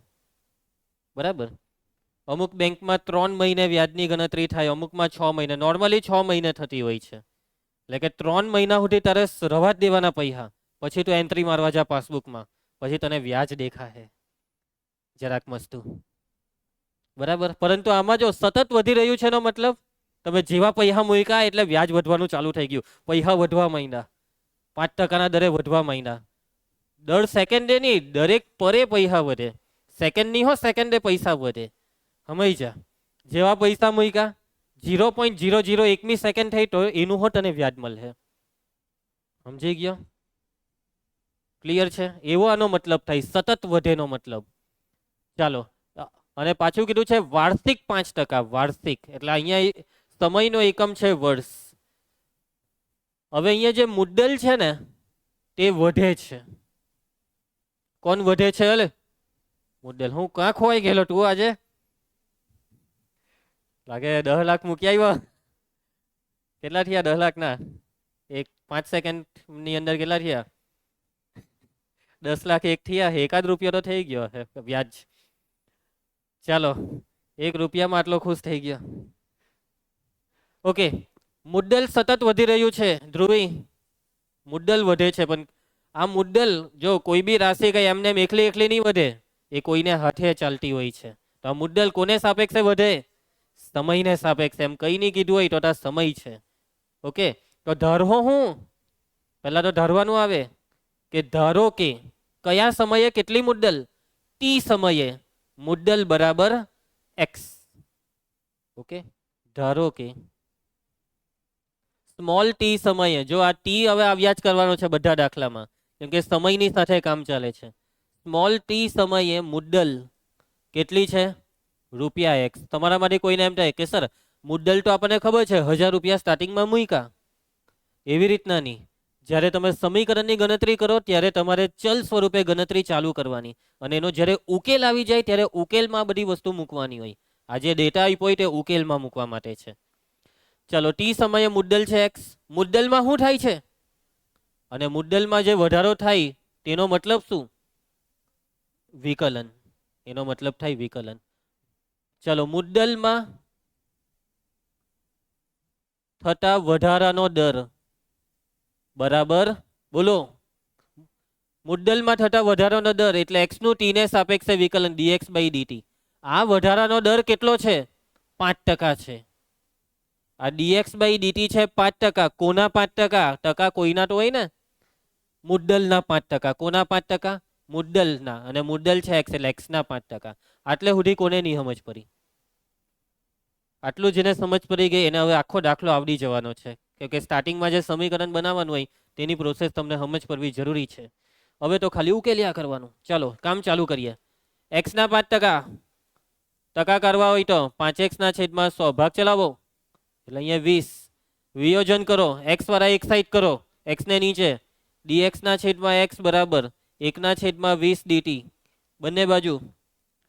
S1: બરાબર. અમુક બેંકમાં 3 મહિને વ્યાજની ગણતરી થાય, અમુકમાં 6 મહિને. નોર્મલી 6 મહિને થતી હોય છે. એટલે કે 3 મહિના સુધી તારે રવા જ દેવાના પૈસા, પછી તું એન્ટ્રી મારવા જા પાસબુકમાં, પછી તને વ્યાજ દેખાશે જરાક મસ્તું. બરાબર. પરંતુ આમાં જો સતત વધી રહ્યું છે એનો મતલબ તમે જેવા પૈસા મૂક્યા એટલે વ્યાજ વધવાનું ચાલુ થઈ ગયું. પૈસા વધવા માંડ્યા, 5% દરે વધવા માંડ્યા. દર સેકન્ડે નહીં, દરેક પરે પૈસા વધે. સેકન્ડ નહીં હો, સેકન્ડે પૈસા વધે. સમજ જા. જેવા પૈસા મૂક્યા 0.001મી સેકન્ડ થઈ તો એનું હો તને વ્યાજ મળે. સમજી ગયો? ક્લિયર છે? એવો આનો મતલબ થાય, સતત વધેનો મતલબ. ચાલો, અને પાછું કીધું છે વાર્ષિક 5%. વાર્ષિક એટલે અહીંયા સમયનો એકમ છે વર્ષ. હવે અહીંયા જે મુદ્દલ છે ને તે વધે છે. કોણ વધે છે? અલે મુદ્દલ. હું ક્યાં ખોવાઈ ગયેલો તું આજે? લાગે 10 લાખ મૂકી આવ્યો. કેટલા થયા 10 લાખ ના? 5 સેકન્ડ ની અંદર કેટલા થયા? 10 લાખ એક થયા. 1 રૂપિયો તો થઈ ગયો વ્યાજ. ચાલો, 1 રૂપિયામાં આટલો ખુશ થઈ ગયો. ઓકે, મુદ્દલ સતત વધી રહ્યું છે. ધ્રુવી, મુદ્દલ વધે છે, પણ આ મુદ્દલ જો કોઈ બી રાશિ કઈ એમને એકલી એકલી નહીં વધે, એ કોઈને હાથે ચાલતી હોય છે. તો આ મુદ્દલ કોને સાપેક્ષે વધે? સમયને સાપેક્ષે. એમ કઈ નહીં કીધું હોય તો આ સમય છે. ઓકે, તો ધારો હું પહેલા તો ધારવાનું આવે કે ધારો કે કયા સમયે કેટલી મુદ્દલ? ટી સમયે મુદ્દલ બરાબર એક્સ. ઓકે, ધારો કે સ્મોલ ટી સમયે, જો આ ટી હવે આવ્યા જ કરવાનો છે બધા દાખલામાં, કેમ કે સમયની સાથે કામ ચાલે છે. સ્મોલ ટી સમયે મુદ્દલ કેટલી છે? રૂપિયા એક્સ. તમારામાંથી કોઈને એમ થાય કે સર મુદ્દલ તો આપણને ખબર છે 1000 રૂપિયા સ્ટાર્ટિંગમાં મૂક્યા. એવી રીતના નહીં. જ્યારે તમે સમીકરણની ગણતરી કરો ત્યારે તમારે ચલ સ્વરૂપે ગણતરી ચાલુ કરવાની, અને એનો જ્યારે ઉકેલ આવી જાય ત્યારે ઉકેલમાં બધી વસ્તુ મૂકવાની હોય. આ જે ડેટા આપ્યો હોય તે ઉકેલમાં મૂકવા માટે છે. ચલો, ટી સમયે મુદ્દલ છે એક્સ. મુદ્દલમાં શું થાય છે? અને મુદ્દલમાં જે વધારો થાય તેનો મતલબ શું? વિકલન. એનો મતલબ થાય વિકલન. ચલો, મુદ્દલમાં થતા વધારાનો દર બરાબર, બોલો, મુદ્દલમાં થતા વધારાનો દર એટલે એક્સ નું ટી ને સાપેક્ષે વિકલન dx/dt. આ વધારાનો દર કેટલો છે? 5% છે. આ dx/dt છે 5%. કોના 5%? ટકા કોઈના તો હોય ને. મુદ્દલના 5%. કોના 5%? મુદ્દલના. અને મુદ્દલ છે એક્સ એટલે એક્સના 5%. આટલે સુધી કોને નહીં સમજ પડી? આટલું જેને સમજ પડી ગઈ એને હવે આખો દાખલો આવડી જવાનો છે, કેમ કે સ્ટાર્ટિંગમાં જે સમીકરણ બનાવવાનું હોય તેની પ્રોસેસ તમને સમજ પડવી જરૂરી છે. હવે તો ખાલી ઉકેલ્યા કરવાનું. ચાલો, કામ ચાલુ કરીએ. એક્સના 5% ટકા કરવા હોય તો 5x/100 ભાગ ચલાવો એટલે અહીંયા 20. વિયોજન કરો, એક્સ વાળા એક સાઈડ કરો, એક્સ ને નીચે. dx/x બરાબર 1/20 dt. બંને બાજુ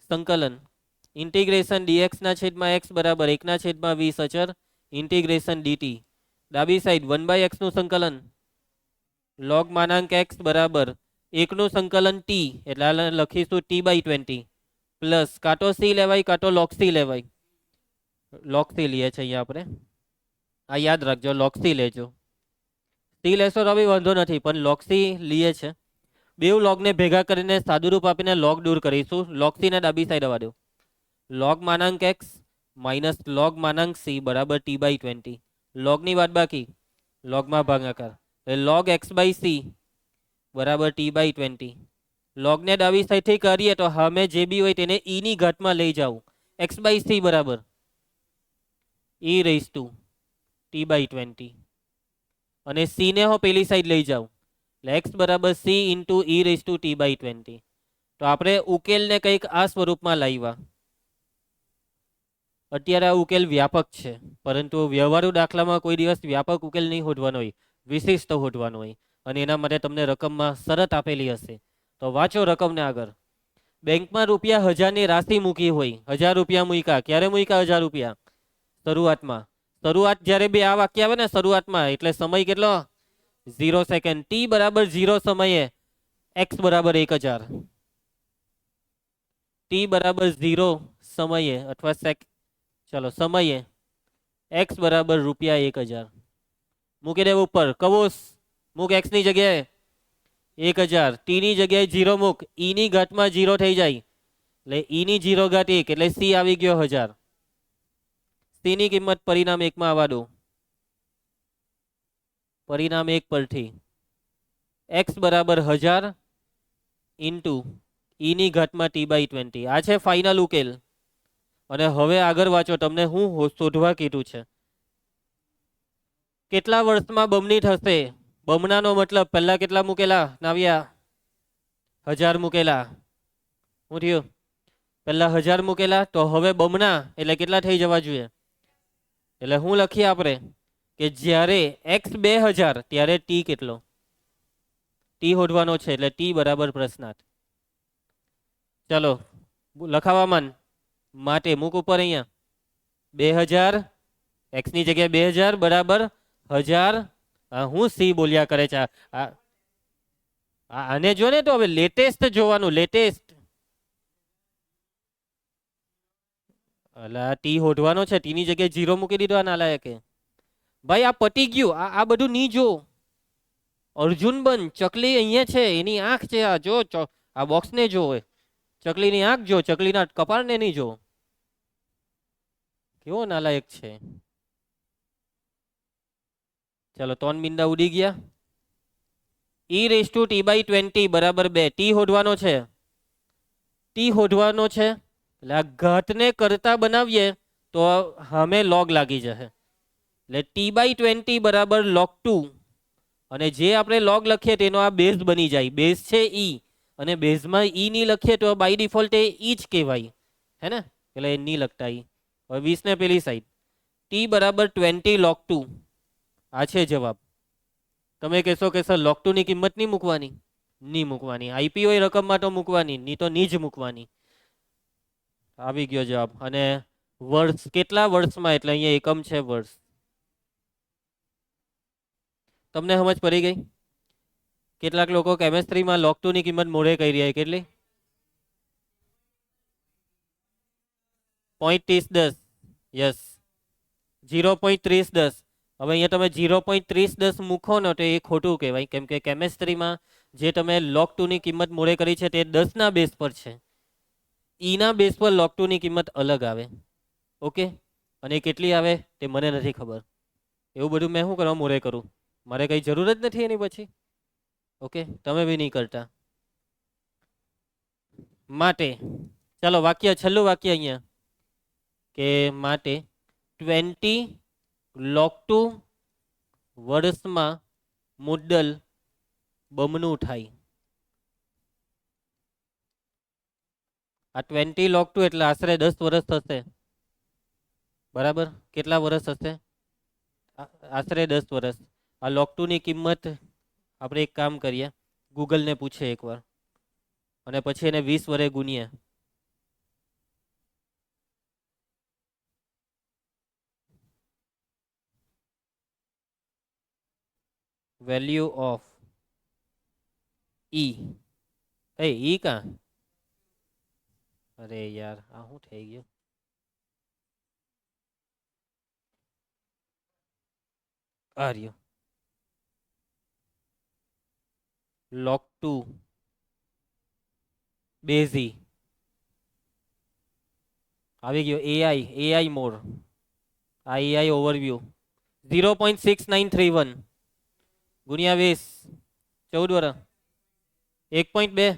S1: સંકલન. ઇન્ટિગ્રેશન dx/x બરાબર 1/20 અચર ઇન્ટિગ્રેશન dt. ડાબી સાઈડ 1/x નું સંકલન log માનાંક x બરાબર 1 નું સંકલન t એટલે લખીશું t/20 પ્લસ કાં તો c લેવાય કાં તો log c લેવાય. log c લઈએ છે અહીંયા આપણે. આ યાદ રાખજો, log c લેજો. c લેશો તો બી વાંધો નથી, પણ log c લઈએ છે. બે લોગને ભેગા કરીને સાદુરૂપ આપીને log દૂર કરીશું. log c ને ડાબી સાઈડ આવવા દો. log માનાંક x માઇનસ log માનાંક c બરાબર t/20. લોગની બાદબાકી, લોગમાં ભાગાકાર, log x/c બરાબર t/20. લોગને ડાબી સાઈડથી કરીએ તો સામે જે બી હોય તેને e ની ઘાતમાં લઈ જાઉં. x/c બરાબર e raised to t/20. અને સી ને હું પેલી સાઈડ લઈ જાઉં એટલે એક્સ બરાબર C into e raise to t by 20. તો આપણે ઉકેલને કંઈક આ સ્વરૂપમાં લાવ્યા. અત્યારે આ ઉકેલ વ્યાપક છે, પરંતુ વ્યવહારુ દાખલામાં કોઈ દિવસ વ્યાપક ઉકેલ નહીં શોધવાનો હોય, વિશિષ્ટ શોધવાનો હોય, અને એના માટે તમને રકમમાં શરત આપેલી હશે. તો વાંચો રકમને આગળ. બેંકમાં રૂપિયા 1000ની રાશિ મૂકી હોય, 1000 રૂપિયા મૂક્યા. ક્યારે મૂક્યા 1000 રૂપિયા? શરૂઆતમાં. શરૂઆત જ્યારે બે આ વાક્ય આવે ને શરૂઆતમાં, એટલે સમય કેટલો? 0 સેકન્ડ. ટી બરાબર 0 સમયે એક્સ બરાબર 1000. ટી બરાબર 0 સમયે અથવા ચલો સમયે એક્સ બરાબર રૂપિયા 1000 મૂકી દેવું ઉપર. કવોસ મૂક એક્સ ની જગ્યાએ 1000, ટી ની જગ્યાએ 0 મૂક, ઈ ની ઘાતમાં 0 થઈ જાય એટલે ઈ ની 0 ઘાત 1 એટલે સી આવી ગયો 1000. સી ની કિંમત પરિણામ 1 માં આવવા દો. પરિણામ 1 પરથી એક્સ બરાબર 1000 ઇન્ટુ ઈ ની ઘાતમાં ટી બાય 20. આ છે ફાઇનલ ઉકેલ. અને હવે આગળ વાંચો, તમને હું શોધવા કીધું છે. કેટલા વર્ષમાં બમણી થશે? બમણાનો મતલબ પહેલા કેટલા મૂકેલા નાવ્યા? 1000 મૂકેલા. શું થયું? પહેલા 1000 મૂકેલા, તો હવે બમણા એટલે કેટલા થઈ જવા જોઈએ? એટલે હું લખીએ આપણે કે જ્યારે એક્સ 2000 ત્યારે ટી કેટલો? ટી શોધવાનો છે એટલે ટી બરાબર પ્રશ્નાર્થ. ચલો લખાવામાં માટે મૂક ઉપર અહીંયા 2000, એક્સ ની જગ્યાએ 2000 બરાબર 1000. હું સી બોલ્યા કરે છે આને જો ને, તો હવે લેટેસ્ટ જોવાનું, લેટેસ્ટ. એટલે આ ટી શોધવાનો છે, ટી ની જગ્યાએ 0 મૂકી દીધો આ નાલાયકે. ભાઈ આ પતી ગયું, આ બધું નહીં જો. અર્જુન બન, ચકલી અહીંયા છે, એની આંખ છે, આ જો આ બોક્સ ને જો, ચકલીની આંખ જો, ચકલીના કપાળને નહીં જો. કેવો નાલાયક છે. ચલો 3 બિંદા ઉડી ગયા. E raise to t by 20 બરાબર 2. ટી શોધવાનો છે, ટી શોધવાનો છે એટલે આ ઘાતને કરતા બનાવીએ તો સામે લોગ લાગી જશે. એટલે ટી બાય 20 બરાબર log 2. અને જે આપણે લોગ લખીએ તેનો આ બેઝ બની જાય. બેઝ છે ઈ, અને બેઝમાં ઈ નહીં લખીએ તો બાય ડિફોલ્ટ એ ઈ જ કહેવાય, હે ને? એટલે એ નહીં લખતા ઈ. હવે 20 ને પેલી સાઈડ ટી બરાબર 20 log 2. આ છે જવાબ. તમે કહેશો કે સર log 2 ની કિંમત નહીં મૂકવાની? નહીં મૂકવાની. આઈપીઓ એ રકમમાં તો મૂકવાની, નહીં તો નહીં જ મૂકવાની. આવી ગયો જવાબ. અને વર્ષ કેટલા વર્ષમાં, એટલે અહીંયા એકમ છે વર્ષ. તમને સમજ પડી ગઈ? કેટલાક લોકો કેમેસ્ટ્રીમાં log 2 ની કિંમત મોઢે કહી રહ્યા? કેટલી? 0.3010. યસ, 0.3010. હવે અહીંયા તમે 0.3010 મૂકો ને તો એ ખોટું કહેવાય, કેમ કે કેમેસ્ટ્રીમાં જે તમે log 2 ની કિંમત મોઢે કરી છે તે 10 ના બેઝ પર છે. ઈના બેઝ પર log 2 ની કિંમત અલગ આવે. ઓકે, અને કેટલી આવે તે મને નથી ખબર. એવું બધું મેં શું કરવા મોઢે કરું? મારે કઈ જરૂર જ નથી એની પછી. ઓકે, તમે બી નહીં કરતા. માટે ચાલો વાક્ય, છેલ્લું વાક્ય અહીંયા કે માટે 20 log 2 વર્ષમાં મુદ્દલ બમણું થાય. આ 20 log 2 એટલે આશરે 10 વર્ષ થશે. બરાબર, કેટલા વર્ષ હશે? આશરે 10 વર્ષ. આ log 2 ની કિંમત આપણે એક કામ કરીએ, ગૂગલને પૂછે એકવાર, અને પછી એને 20 વડે ગુણીએ. વેલ્યુ ઓફ ઈ. એ ઈ કા? અરે યાર, આ શું થઈ ગયું? આ રહ્યું log 2 બેઝી આવી ગયો. એઆઈ મોડ, આ એઆઈ ઓવરવ્યુ 0.6931 ગુણ્યા 20, 14 વર્ષ 1.2,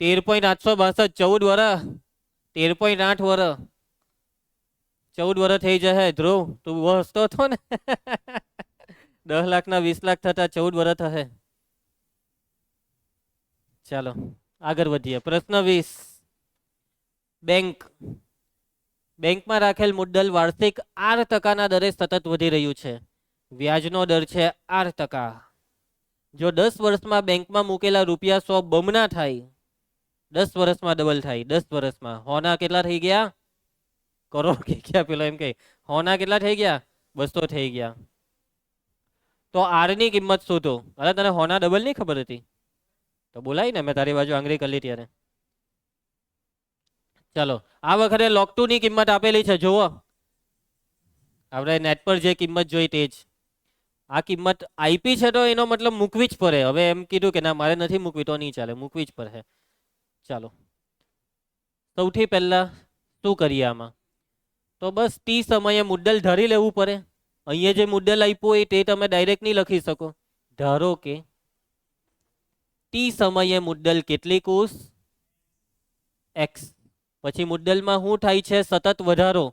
S1: 13.862, 14 વર્ષ 13.8 વર્ષ 14 વર્ષ થઈ જશે. ધ્રુવ તું હસતો હતો ને. 10 લાખના 20 લાખ થતા 14 વર્ષ થશે. ચાલો આગળ વધીએ. પ્રશ્ન 20. બેંકમાં રાખેલ મુદ્દલ વાર્ષિક 8% દરે સતત વધી રહ્યું છે. વ્યાજનો દર છે 8%. જો 10 વર્ષમાં બેંકમાં મૂકેલા રૂપિયા 100 બમણા થાય, 10 વર્ષમાં ડબલ થાય, 10 વર્ષમાં હોના કેટલા થઈ ગયા? કરોડ થઈ ગયા. પેલો એમ કે હોના કેટલા થઈ ગયા? 200 થઈ ગયા. તો આર ની કિંમત શોધો. અરે તને હોના ડબલ નહીં ખબર હતી તો બોલાય ને, મેં તારી બાજુ આંગળી કરી ત્યારે. ચાલો આ વખતે log 2 ની કિંમત આપેલી છે, જુઓ. આપણે નેટ પર જે કિંમત જોઈ તે જ. આ કિંમત આઈપી છે તો એનો મતલબ મૂકવી જ પડે. હવે એમ કીધું કે ના મારે નથી મૂકવી તો નહીં ચાલે, મૂકવી જ પડે. ચાલો સૌથી પહેલા શું કરીએ આમાં? તો બસ ટી સમયે મુદ્દલ ધારી લેવું પડે. અહીંયા જે મુદ્દલ આપ્યું હોય તે તમે ડાયરેક્ટ નહીં લખી શકો. ધારો કે ટી સમયે મુદ્દલ કેટલી કુશ એક્સ. પછી મુદ્દલમાં શું થાય છે? સતત વધારો.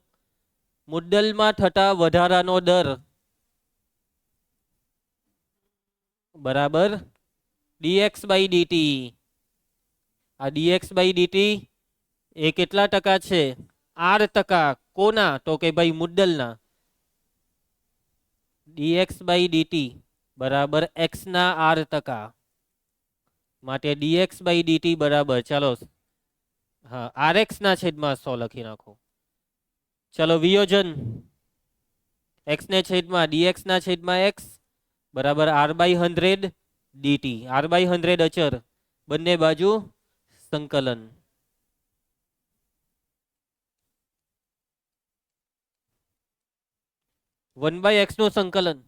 S1: મુદ્દલમાં થતા વધારાનો દર બરાબર dx બાય dt. આ dx બાય dt એ કેટલા ટકા છે? 8%. કોના? તો કે ભાઈ મુદ્દલના. dx બાય dt બરાબર x ના 8%. માટે dx બાય dt બરાબર, ચાલો હા rx ના છેદમાં 100 લખી નાખો. ચલો વિયોજન x ને છેદમાં dx ના છેદમાં x બરાબર r by 100 dt. r by 100 અચર, બંને બાજુ સંકલન. વન બાય એક્સ નું સંકલન,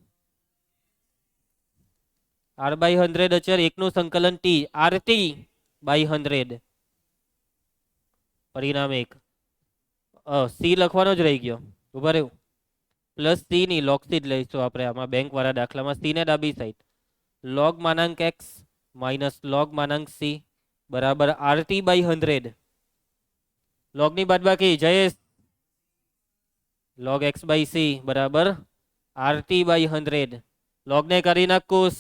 S1: r બાય 100 અચર, એકનું સંકલન t, rt બાય 100. પરિણામ 1. સી લખવાનો જ રહી ગયો. ઉભા રહ્યું. પ્લસ સી ની લોગ સી જ લઈશું આપણે આમાં બેંક વાળા દાખલામાં. સી ને ડાબી સાઈડ લોગ માનાંક એક્સ માઇનસ લોગ માનાંક સી બરાબર આરટી બાય 100. લોગની બાદબાકી Jayesh. Log x by C બરાબર આરટી બાય 100. લોગને કરી નાખું.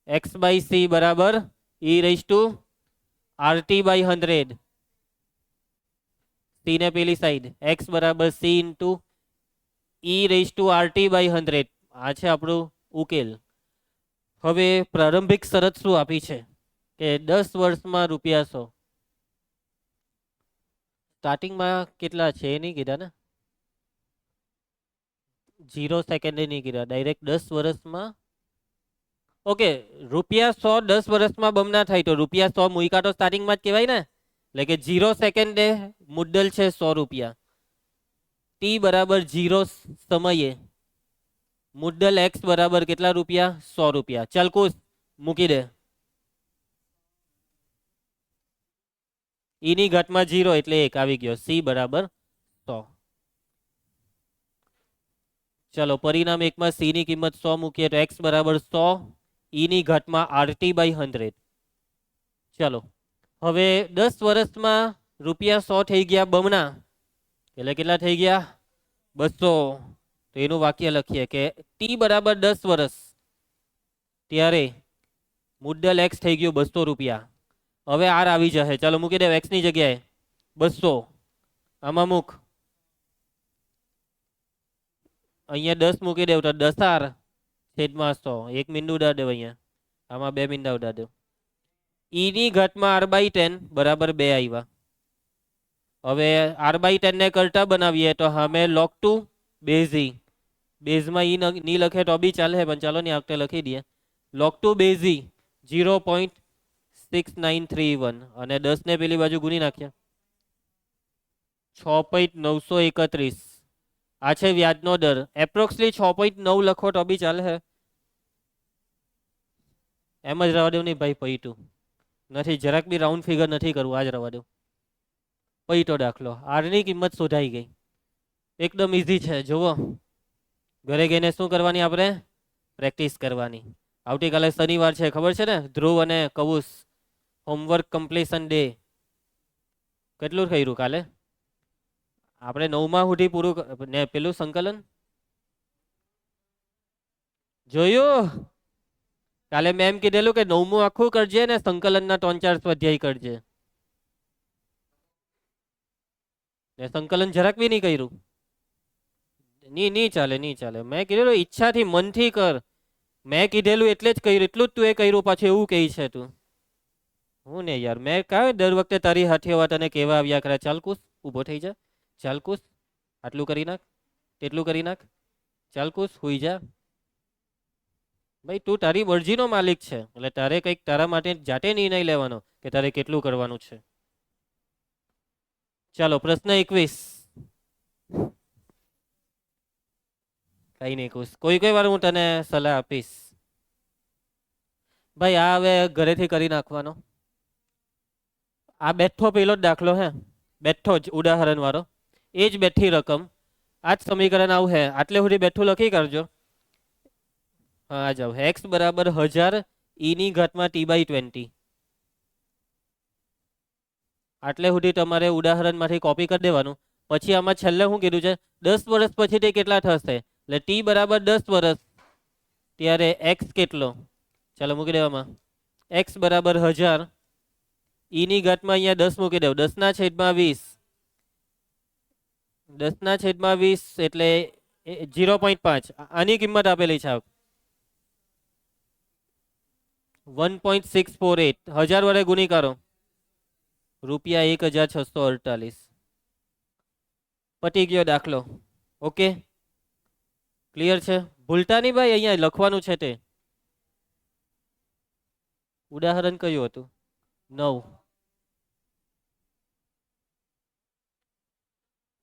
S1: એક્સ બાય સી બરાબર e raise to RT by 100. C ને પેલી સાઈડ એક્સ બરાબર C into e raise to RT by 100. આ છે આપણું ઉકેલ. હવે પ્રારંભિક શરત શું આપી છે કે 10 વર્ષમાં રૂપિયા 100. સ્ટાર્ટિંગમાં કેટલા છે એ નહીં કીધા ને, 0 સેકન્ડે નહીં કીધા, ડાયરેક્ટ 10 વર્ષમાં. ઓકે, રૂપિયા 100 10 વર્ષમાં બમણા થાય તો રૂપિયા 100 મૂક્યા તો સ્ટાર્ટિંગમાં જ કહેવાય ને. એટલે કે 0 સેકન્ડે મુદ્દલ છે 100 રૂપિયા. ટી બરાબર 0 સમયે મુદ્દલ એક્સ બરાબર કેટલા રૂપિયા? 100 રૂપિયા. ચાલ કુશ મૂકી દે. ઈ ની ઘાતમાં 0 એટલે 1 આવી ગયો. સી બરાબર 100. ચલો પરિણામ 1 માં સી ની કિંમત 100 મૂકીએ તો એક્સ બરાબર 100 ઈ ની ઘાતમાં આરટી બાય 100. ચલો હવે 10 વર્ષમાં રૂપિયા 100 થઈ ગયા બમણા, એટલે કેટલા થઈ ગયા? 200. તો એનું વાક્ય લખીએ કે ટી બરાબર 10 વર્ષ ત્યારે મુદ્દલ એક્સ થઈ ગયું 200 રૂપિયા. હવે આર આવી જશે. ચાલો મૂકી દે એક્સ ની જગ્યાએ 200. આમાં મૂક. અહીંયા 10 મૂકી દેવ તો 10 આર છેદમાં 100. એક મીંડું ઉડાડ દેવ અહીંયા. આમાં 2 મીંડા ઉડાડ દેવ. ઈ ની ઘાતમાં r બાય 10 બરાબર 2 આવ્યા. હવે r બાય 10 ને કરતા બનાવીએ તો અમે log 2 બેઝ ઈ. બેઝમાં ઈ નહીં લખે તો બી ચાલે, પણ ચાલો ની વખતે લખી દઈએ. log 2 બેઝ ઈ 0.6931 અને 10 ને પેલી બાજુ ગુણી નાખ્યા 6.931. આ છે વ્યાજનો દર. એપ્રોક્સલી 6.9 લખો તો બી ચાલે. એમ જ રવા દેવ નહીં ભાઈ, પૈટું નથી, જરાક બી રાઉન્ડ ફિગર નથી કરવું, આજ રવા દેવ. પૈટો દાખલો. આરની કિંમત શોધાઈ ગઈ. એકદમ ઇઝી છે. જુઓ ઘરે ગઈને શું કરવાની? આપણે પ્રેક્ટિસ કરવાની. આવતીકાલે શનિવાર છે, ખબર છે ને? ધ્રુવ અને કવુશ હોમવર્ક કમ્પ્લીશન ડે. કેટલું કર્યું કાલે? આપણે 9મા સુધી પૂરું ને પેલું સંકલન જોયું? કાલે મેં એમ કીધેલું કે 9મું આખું કરજે ને સંકલનના 3-4 સ્વાધ્યાય કરજે, ને સંકલન જરાક બી નહીં કર્યું. નહીં ચાલે, નહીં ચાલે. મેં કીધેલું ઈચ્છાથી મનથી કર. મેં કીધેલું એટલે જ કર્યું, એટલું જ તું એ કર્યું, પાછું એવું કહે છે તું. હું ને યાર, મેં કહ્યું દર વખતે તારી હાથે વાત અને કેવા આવ્યા કરે. ચાલ કુશ, ઊભો થઈ જા. ચાલ કુશ, આટલું કરી નાખ, તેટલું કરી નાખ. ચાલ કુશ, હુઈ જા. ભાઈ તું તારી મરજીનો માલિક છે, એટલે તારે કંઈક તારા માટે જાતે નિર્ણય લેવાનો કે તારે કેટલું કરવાનું છે. ચાલો પ્રશ્ન 21. કઈ નહીં કુશ, કોઈ વાર હું તને સલાહ આપીશ. ભાઈ આ હવે ઘરેથી કરી નાખવાનો. આ બેઠો પેલો જ દાખલો હે, બેઠો જ ઉદાહરણ વાળો, એ જ બેઠી રકમ, આ જ સમીકરણ આવું હે. આટલે સુધી બેઠું લખી કરજો. હા આ જાવ, x બરાબર 1000 e⁻ t/20. આટલે સુધી તમારે ઉદાહરણમાંથી કોપી કરી દેવાનું. પછી આમાં છેલ્લે શું કીધું છે, 10 વર્ષ પછી તે કેટલા થશે, એટલે t બરાબર 10 વર્ષ ત્યારે x કેટલો. ચાલો મૂકી દેવામાં, x બરાબર 1000 e⁻ અહીંયા 10 મૂકી દેવ, 10/20, 10/20 એટલે 0.5. આની કિંમત આપેલી છે 1.648. 1000 વડે ગુણી કરો, ₹1648. પતી ગયો દાખલો. ઓકે ક્લિયર છે? ભૂલતા નહીં ભાઈ, અહીંયા લખવાનું છે તે. ઉદાહરણ કયું હતું? 9.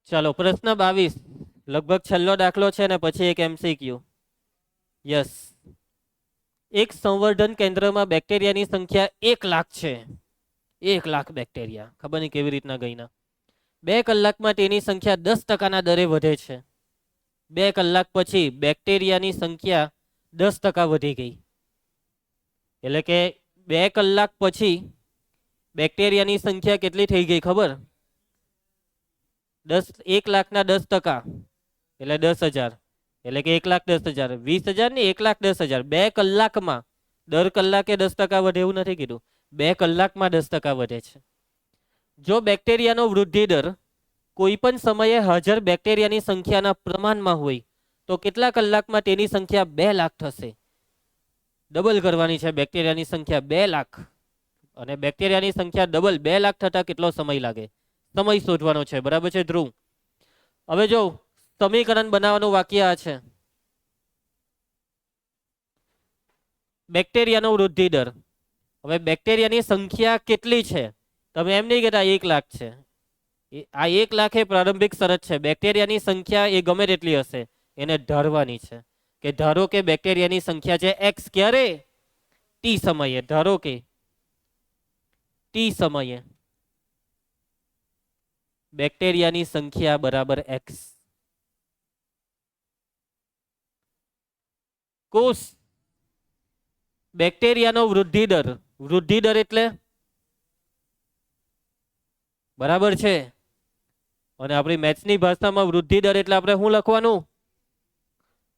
S1: ચાલો પ્રશ્ન 22, લગભગ છેલ્લો દાખલો છે ને પછી એક MCQ. યસ, એક સંવર્ધન કેન્દ્રમાં બેક્ટેરિયાની સંખ્યા 1 લાખ છે. 1 લાખ બેક્ટેરિયા, ખબર નહીં કેવી રીતના ગઈના. 2 કલાકમાં તેની સંખ્યા 10% દરે વધે છે. 2 કલાક પછી બેક્ટેરિયાની સંખ્યા 10% વધી ગઈ. એટલે કે 2 કલાક પછી બેક્ટેરિયાની સંખ્યા કેટલી થઈ ગઈ ખબર? 1 લાખના 10% એટલે 10,000. એટલે કે 1,10,000, 20,000 ને 1,10,000. 2 કલાકમાં, દર કલાકે 10% વધે એવું નથી કીધું, 2 કલાકમાં 10% વધે છે. જો બેક્ટેરિયાનો વૃદ્ધિ દર કોઈ પણ સમયે હાજર બેક્ટેરિયાની સંખ્યાના પ્રમાણમાં હોય તો કેટલા કલાકમાં તેની સંખ્યા 2 લાખ થશે? ડબલ કરવાની છે બેક્ટેરિયાની સંખ્યા 2 લાખ, અને બેક્ટેરિયાની સંખ્યા ડબલ 2 લાખ થતા કેટલો સમય લાગે? સમય શોધવાનો છે. બરાબર છે ધ્રુવ? હવે જો સમીકરણ બનાવવાનું વાક્ય આ છે, બેક્ટેરિયાનો વૃદ્ધિ દર. હવે બેક્ટેરિયાની સંખ્યા કેટલી છે? તમે એમ નહીં કહેતા 1 લાખ છે. આ 1 લાખ એ પ્રારંભિક શરત છે. બેક્ટેરિયાની સંખ્યા એ ગમે તેટલી હશે, એને ધારવાની છે. કે ધારો કે બેક્ટેરિયાની સંખ્યા છે x, ક્યારે? t સમયે. ધારો કે t સમયે બેક્ટેરિયાની સંખ્યા બરાબર x. કોષ બેક્ટેરિયાનો વૃદ્ધિ દર, વૃદ્ધિ દર એટલે બરાબર છે. અને આપણી મેથ્સની ભાષામાં વૃદ્ધિ દર એટલે આપણે શું લખવાનું?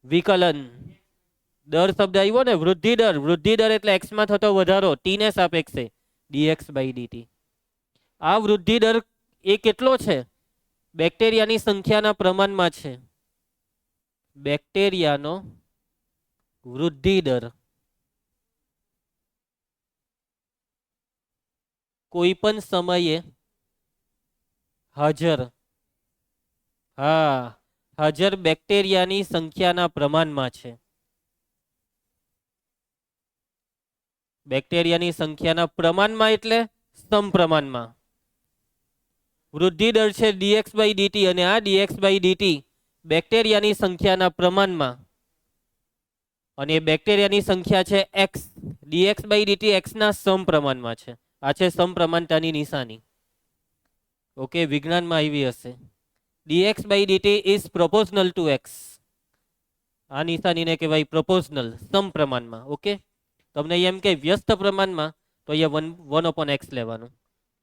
S1: વિકલન. દર શબ્દ આવ્યો ને, વૃદ્ધિ દર. વૃદ્ધિ દર એટલે x માં થતો વધારો, t ને સાપેક્ષે, dx/dt. આ વૃદ્ધિ દર એ કેટલો છે? બેક્ટેરિયાની સંખ્યાના પ્રમાણમાં છે. બેક્ટેરિયાનો વૃદ્ધિ દર કોઈ પણ સમયે હાજર, હા, હાજર બેક્ટેરિયાની સંખ્યાના પ્રમાણમાં છે. બેક્ટેરિયાની સંખ્યાના પ્રમાણમાં એટલે સમપ્રમાણમાં. વૃદ્ધિ દર છે dx/dt, અને આ dx/dt બેક્ટેરિયાની સંખ્યાના પ્રમાણમાં, અને બેક્ટેરિયાની સંખ્યા છે x. dx/dt x ના સમપ્રમાણમાં છે. આ છે સમપ્રમાણતાની નિશાની. ઓકે, વિજ્ઞાનમાં આવી હશે. dx/dt is proportional two x. આ નિશાનીને કહેવાય પ્રોપોર્શનલ, સમપ્રમાણમાં. ઓકે, તમને એમ કે વ્યસ્ત પ્રમાણમાં તો અહીંયા 1/x લેવાનું.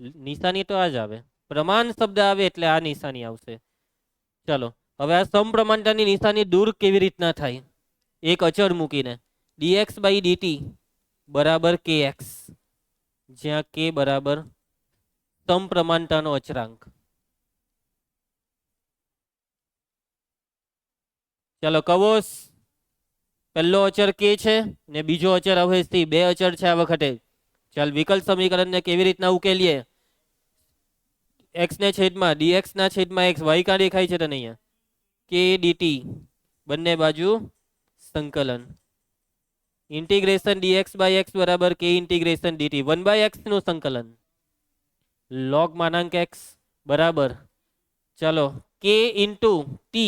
S1: નિશાની તો આ જ આવે, પ્રમાણ શબ્દ આવે એટલે આ નિશાની આવશે. ચલો હવે આ સમપ્રમાણતાની નિશાની દૂર કેવી રીતના થાય એક અચળ મૂકીને dx બાય dt બરાબર kx, જ્યાં k બરાબર સમપ્રમાણતાનો અચળાંક. ચાલો કવોસ પહેલો અચર કે છે ને બીજો અચર હવે સી, બે અચર છે આ વખતે. ચાલ વિકલ્પ સમીકરણને કેવી રીતના ઉકેલીએ? x ને છેદમાં dx ના છેદમાં x, y કા દેખાય છે તને અહીંયા? કે dt બંને બાજુ સંકલન. ઇન્ટિગ્રેશન dx બાય x બરાબર k ઇન્ટિગ્રેશન dt, 1/x નું સંકલન log માનાંક x બરાબર ચલો k into t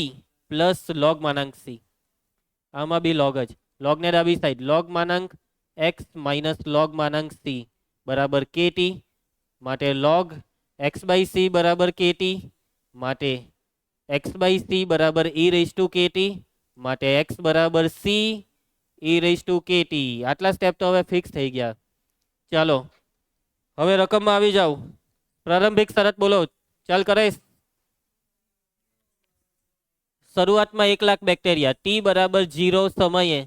S1: plus log માનાંક c. આમાં બી log જ, log ને ડાબી સાઈડ, log માનાંક x માઇનસ log માનાંક c બરાબર kt, માટે log x બાય c બરાબર kt, માટે x બાય c બરાબર e રેઝ ટુ kt, માટે x બરાબર c e raise to kt. આટલા સ્ટેપ તો હવે ફિક્સ થઈ ગયા. ચાલો હવે રકમમાં આવી જાવ. પ્રારંભિક શરત બોલો, ચાલ કરેશ. શરૂઆતમાં 1 લાખ બેક્ટેરિયા, t બરાબર 0 સમયે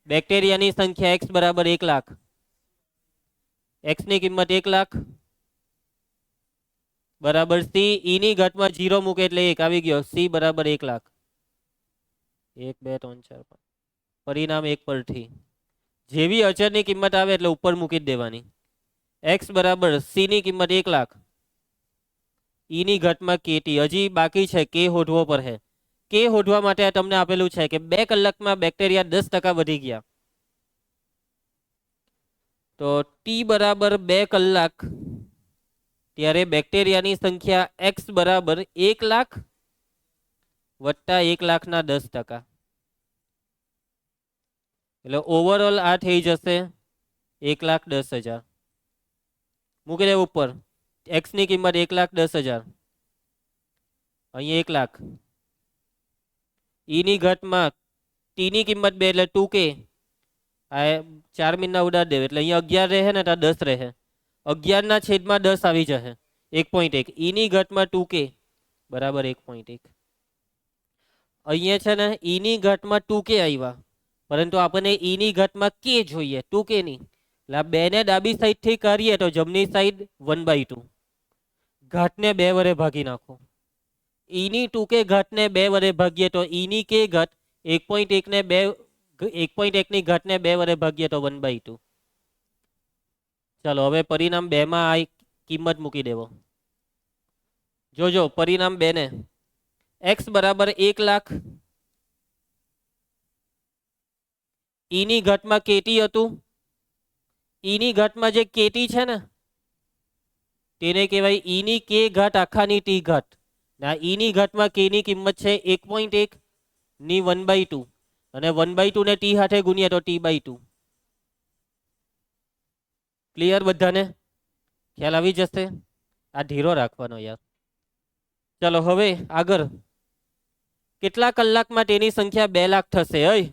S1: બેક્ટેરિયાની સંખ્યા x બરાબર 1 લાખ, x ની કિંમત 1 લાખ બરાબર c, e ની ઘાતમાં 0 મૂકે એટલે 1 આવી ગયો, c બરાબર 1 લાખ. 1 2 3 4 5, પરિણામ 1 પરથી જેવી અચરની કિંમત આવે એટલે ઉપર મૂકી જ દેવાની. x બરાબર c ની કિંમત 1 લાખ, e ની ઘાતમાં kt. હજી બાકી છે k હોધવો પડે. કે હોધવા માટે તમને આપેલું છે કે 2 કલાકમાં બેક્ટેરિયા 10% વધી ગયા. તો t બરાબર 2 કલાક ત્યારે બેક્ટેરિયાની સંખ્યા x બરાબર 1 લાખ વત્તા 1 લાખના 10%, એટલે ઓવરઓલ આ થઈ જશે 1,10,000. મૂકી દે ઉપર, x ની કિંમત 1,10,000, અહીં 1 લાખ, e ની ઘાતમાં t ની કિંમત 2 એટલે 2k. આ 4 મીંડા ઉડાડી દેવ એટલે અહીંયા 11 રહે ને ત્યાં 10 રહે, 11 ના છેદમાં 10 આવી જશે 1.1, e ની ઘાતમાં 2k બરાબર 1.1. અહીંયા છે ને e ની ઘાતમાં 2k આવ્યા, પરંતુ આપણને e ની ઘાતમાં k જોઈએ, 2k ની. એટલે આ 2 ને ડાબી સાઈડ થી કરીએ તો જમણી સાઈડ 1/2, ઘાતને 2 વડે ભાગી નાખો. e ની 2k ઘાતને 2 વડે ભાગીએ તો e ની k ઘાત 1.1 ને 2, 1.1 ની ઘાતને 2 વડે ભાગીએ તો 1/2. ચાલો હવે પરિણામ 2 માં આ કિંમત મૂકી દેવો. જોજો પરિણામ 2 ને x બરાબર 1 લાખ, e ની ઘાતમાં kt હતું, e ની ઘાતમાં જે kt છે ને તેને કહેવાય e ની k ઘાત આખાની t ઘાત. ના e ની ઘાતમાં k ની કિંમત છે 1.1 ની 1/2, અને 1/2 ને t સાથે ગુણીએ તો t/2. ક્લિયર બધાને? ખ્યાલ આવી જશે. આ ધીરો રાખવાનો યાર. ચાલો હવે આગળ, કેટલા કલાકમાં તેની સંખ્યા 2 લાખ થશે? અય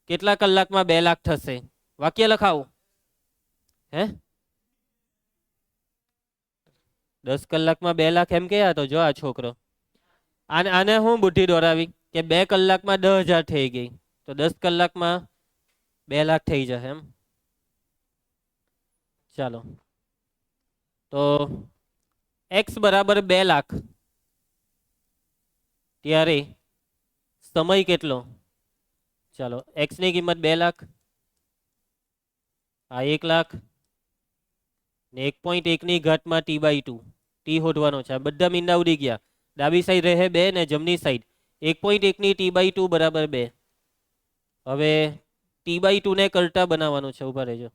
S1: કેટલા કલાકમાં 2 લાખ થશે? વાક્ય લખાવો. હે 10 કલાકમાં 2 લાખ એમ કયા? તો જો આ છોકરો આને હું બુદ્ધિ દોરાવી કે 2 કલાકમાં 10,000 થઈ ગઈ, તો 10 કલાકમાં 2 લાખ થઈ જશે એમ. ચાલો તો x બરાબર 2 લાખ ત્યારે સમય કેટલો? ચાલો x ની કિંમત 2 લાખ, આ 1 લાખ ને 1.1 ની ઘાતમાં t/2, t હોધવાનો છે. બધા મીંડા ઉડી ગયા, ડાબી સાઈડ રહે 2 ને જમણી સાઈડ 1.1 ની t/2 બરાબર 2. હવે t/2 ને કરતા બનાવવાનું છે. ઉભા રહેજો,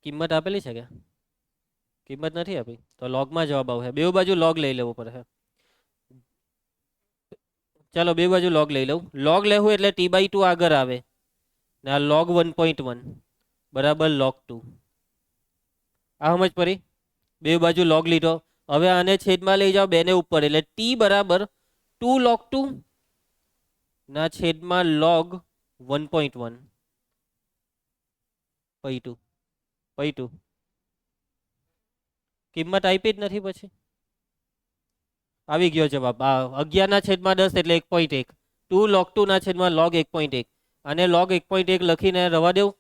S1: કિંમત આપેલી છે કે કિંમત નથી આપી તો લોગમાં જવાબ આવશે. બે બાજુ લોગ લઈ લેવો પડે. ચાલો બે બાજુ લોગ લઈ લઉં. લોગ લેવું એટલે t/2 આગળ આવે ને આ log 1.1 બરાબર log 2. આ સમજ પડી? બે બાજુ લોગ લીધો, હવે આને છેદમાં લઈ જાઓ 2 ને ઉપર, એટલે t બરાબર 2 log 2 ના છેદમાં log 1.1 π2. કિંમત આપી જ નથી, પછી આવી ગયો જવાબ. 11 ના છેદમાં 10 એટલે 1.1, 2 log 2 ના છેદમાં log 1.1 અને log 1.1 લખીને રવા દેવું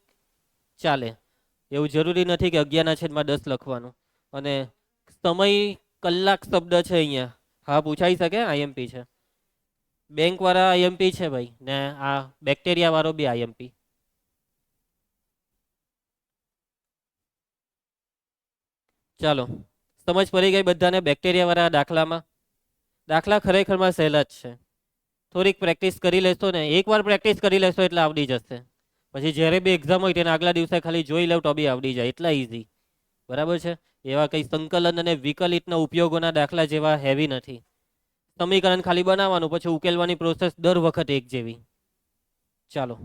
S1: ચાલે. એવું જરૂરી નથી કે 11 ના છેદમાં 10 લખવાનું. અને સમય કલાક શબ્દ છે અહીંયા, હા પૂછાઈ શકે, આઈએમપી છે. બેંક વાળા આઈએમપી છે ભાઈ, ને આ બેક્ટેરિયા વાળો બી આઈએમપી. ચાલો સમજ પડી ગઈ બધાને બેક્ટેરિયા વાળા દાખલામાં? દાખલા ખરેખરમાં સહેલા જ છે. થોડીક પ્રેક્ટિસ કરી લેશો ને, એકવાર પ્રેક્ટિસ કરી લેશો એટલે આવડી જશે. પછી જ્યારે બી એક્ઝામ હોય તેના આગલા દિવસે ખાલી જોઈ લઉં તો બી આવડી જાય, એટલા ઇઝી. બરાબર છે? એવા કંઈ સંકલન અને વિકલિતના ઉપયોગોના દાખલા જેવા હેવી નથી. સમીકરણ ખાલી બનાવવાનું, પછી ઉકેલવાની પ્રોસેસ દર વખત એક જેવી. ચાલો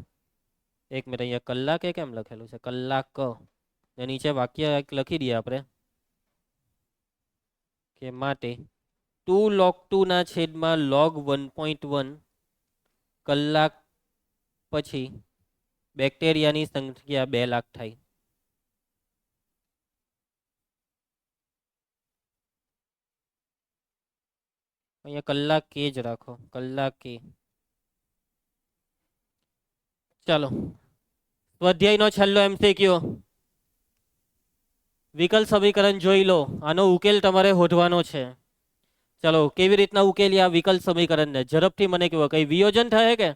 S1: એક મિનિટ, અહીંયા કલાકે કેમ લખેલું છે? કલાક ને નીચે વાક્ય લખી દઈએ આપણે કે માટે 2 log 2 ના છેદમાં log 1.1 કલાક પછી બેક્ટેરિયાની સંખ્યા 2 લાખ થાય. અહીંયા કલાક કે જ રાખો, કલાક કે. ચાલો સ્વાધ્યાયનો છેલ્લો એમસીક્યુ. વિકલ સમીકરણ જોઈ લો, આનો ઉકેલ તમારે શોધવાનો છે. ચલો કેવી રીતના ઉકેલી આ વિકલ સમીકરણને ઝડપથી મને કહો. કઈ વિયોજન થાય કે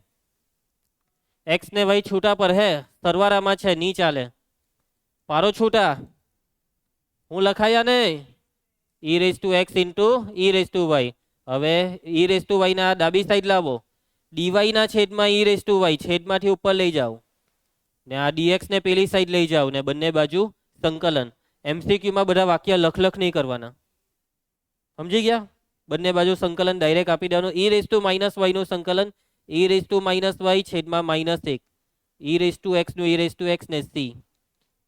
S1: એક્સ ને વાય છૂટા પર હે, સરવાળામાં છે, ની ચાલે. પારો છૂટા, હું લખાયા નહીં, e raise to x into e raise to y. હવે ઈ રેઝ ટુ વાય ના ડાબી સાઈડ લાવો, ડીવાય ના છેદમાં ઈ રેઝ ટુ વાય છેદમાંથી ઉપર લઈ જાઓ, ને આ ડીએક્સ ને પેલી સાઈડ લઈ જાઓ, ને બંને બાજુ સંકલન. એમસીક્યુમાં બધા વાક્ય લખ નહીં કરવાના, સમજી ગયા? બંને બાજુ સંકલન ડાયરેક્ટ આપી દેવાનું. E raise to minus y નું સંકલન, e raise to minus y છેદમાં -1, ઈ રેઝ ટુ એક્સ નું ઈ રેઝ ટુ એક્સ ને સી.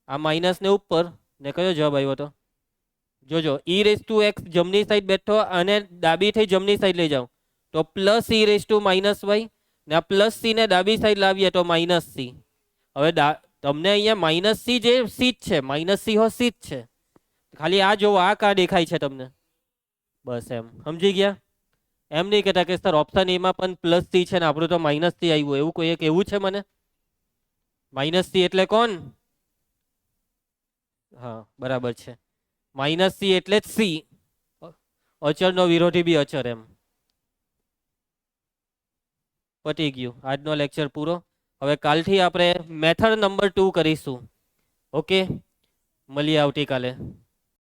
S1: આ માઇનસ ને ઉપર ને કયો જવાબ આવ્યો હતો? જોજો, ઈ રેઝ ટુ એક્સ જમણી સાઈડ બેઠો અને ડાબીથી જમણી સાઈડ લઈ જાઓ તો plus e raise to minus y, ને આ પ્લસ સી ને ડાબી સાઈડ લાવીએ તો માઇનસ સી. હવે તમને અહીંયા માઇનસ સી જે સી જ છે, માઇનસ સી હો સી જ છે. ખાલી આ જોવો, આ કા દેખાય છે તમને? બસ એમ સમજી ગયા? એમ નહીં કહેતા કે સર ઓપ્શન એમાં પણ પ્લસ સી છે ને આપણું તો માઇનસ સી આવ્યું, એવું કોઈ એક એવું છે મને? માઇનસ સી એટલે કોણ? હા બરાબર છે, માઇનસ સી એટલે જ સી, અચરનો વિરોધી બી અચર. એમ પતી ગયું આજનો લેક્ચર પૂરો. હવે કાલથી આપણે મેથડ નંબર 2 કરીશું. ઓકે, મળીએ આવતીકાલે.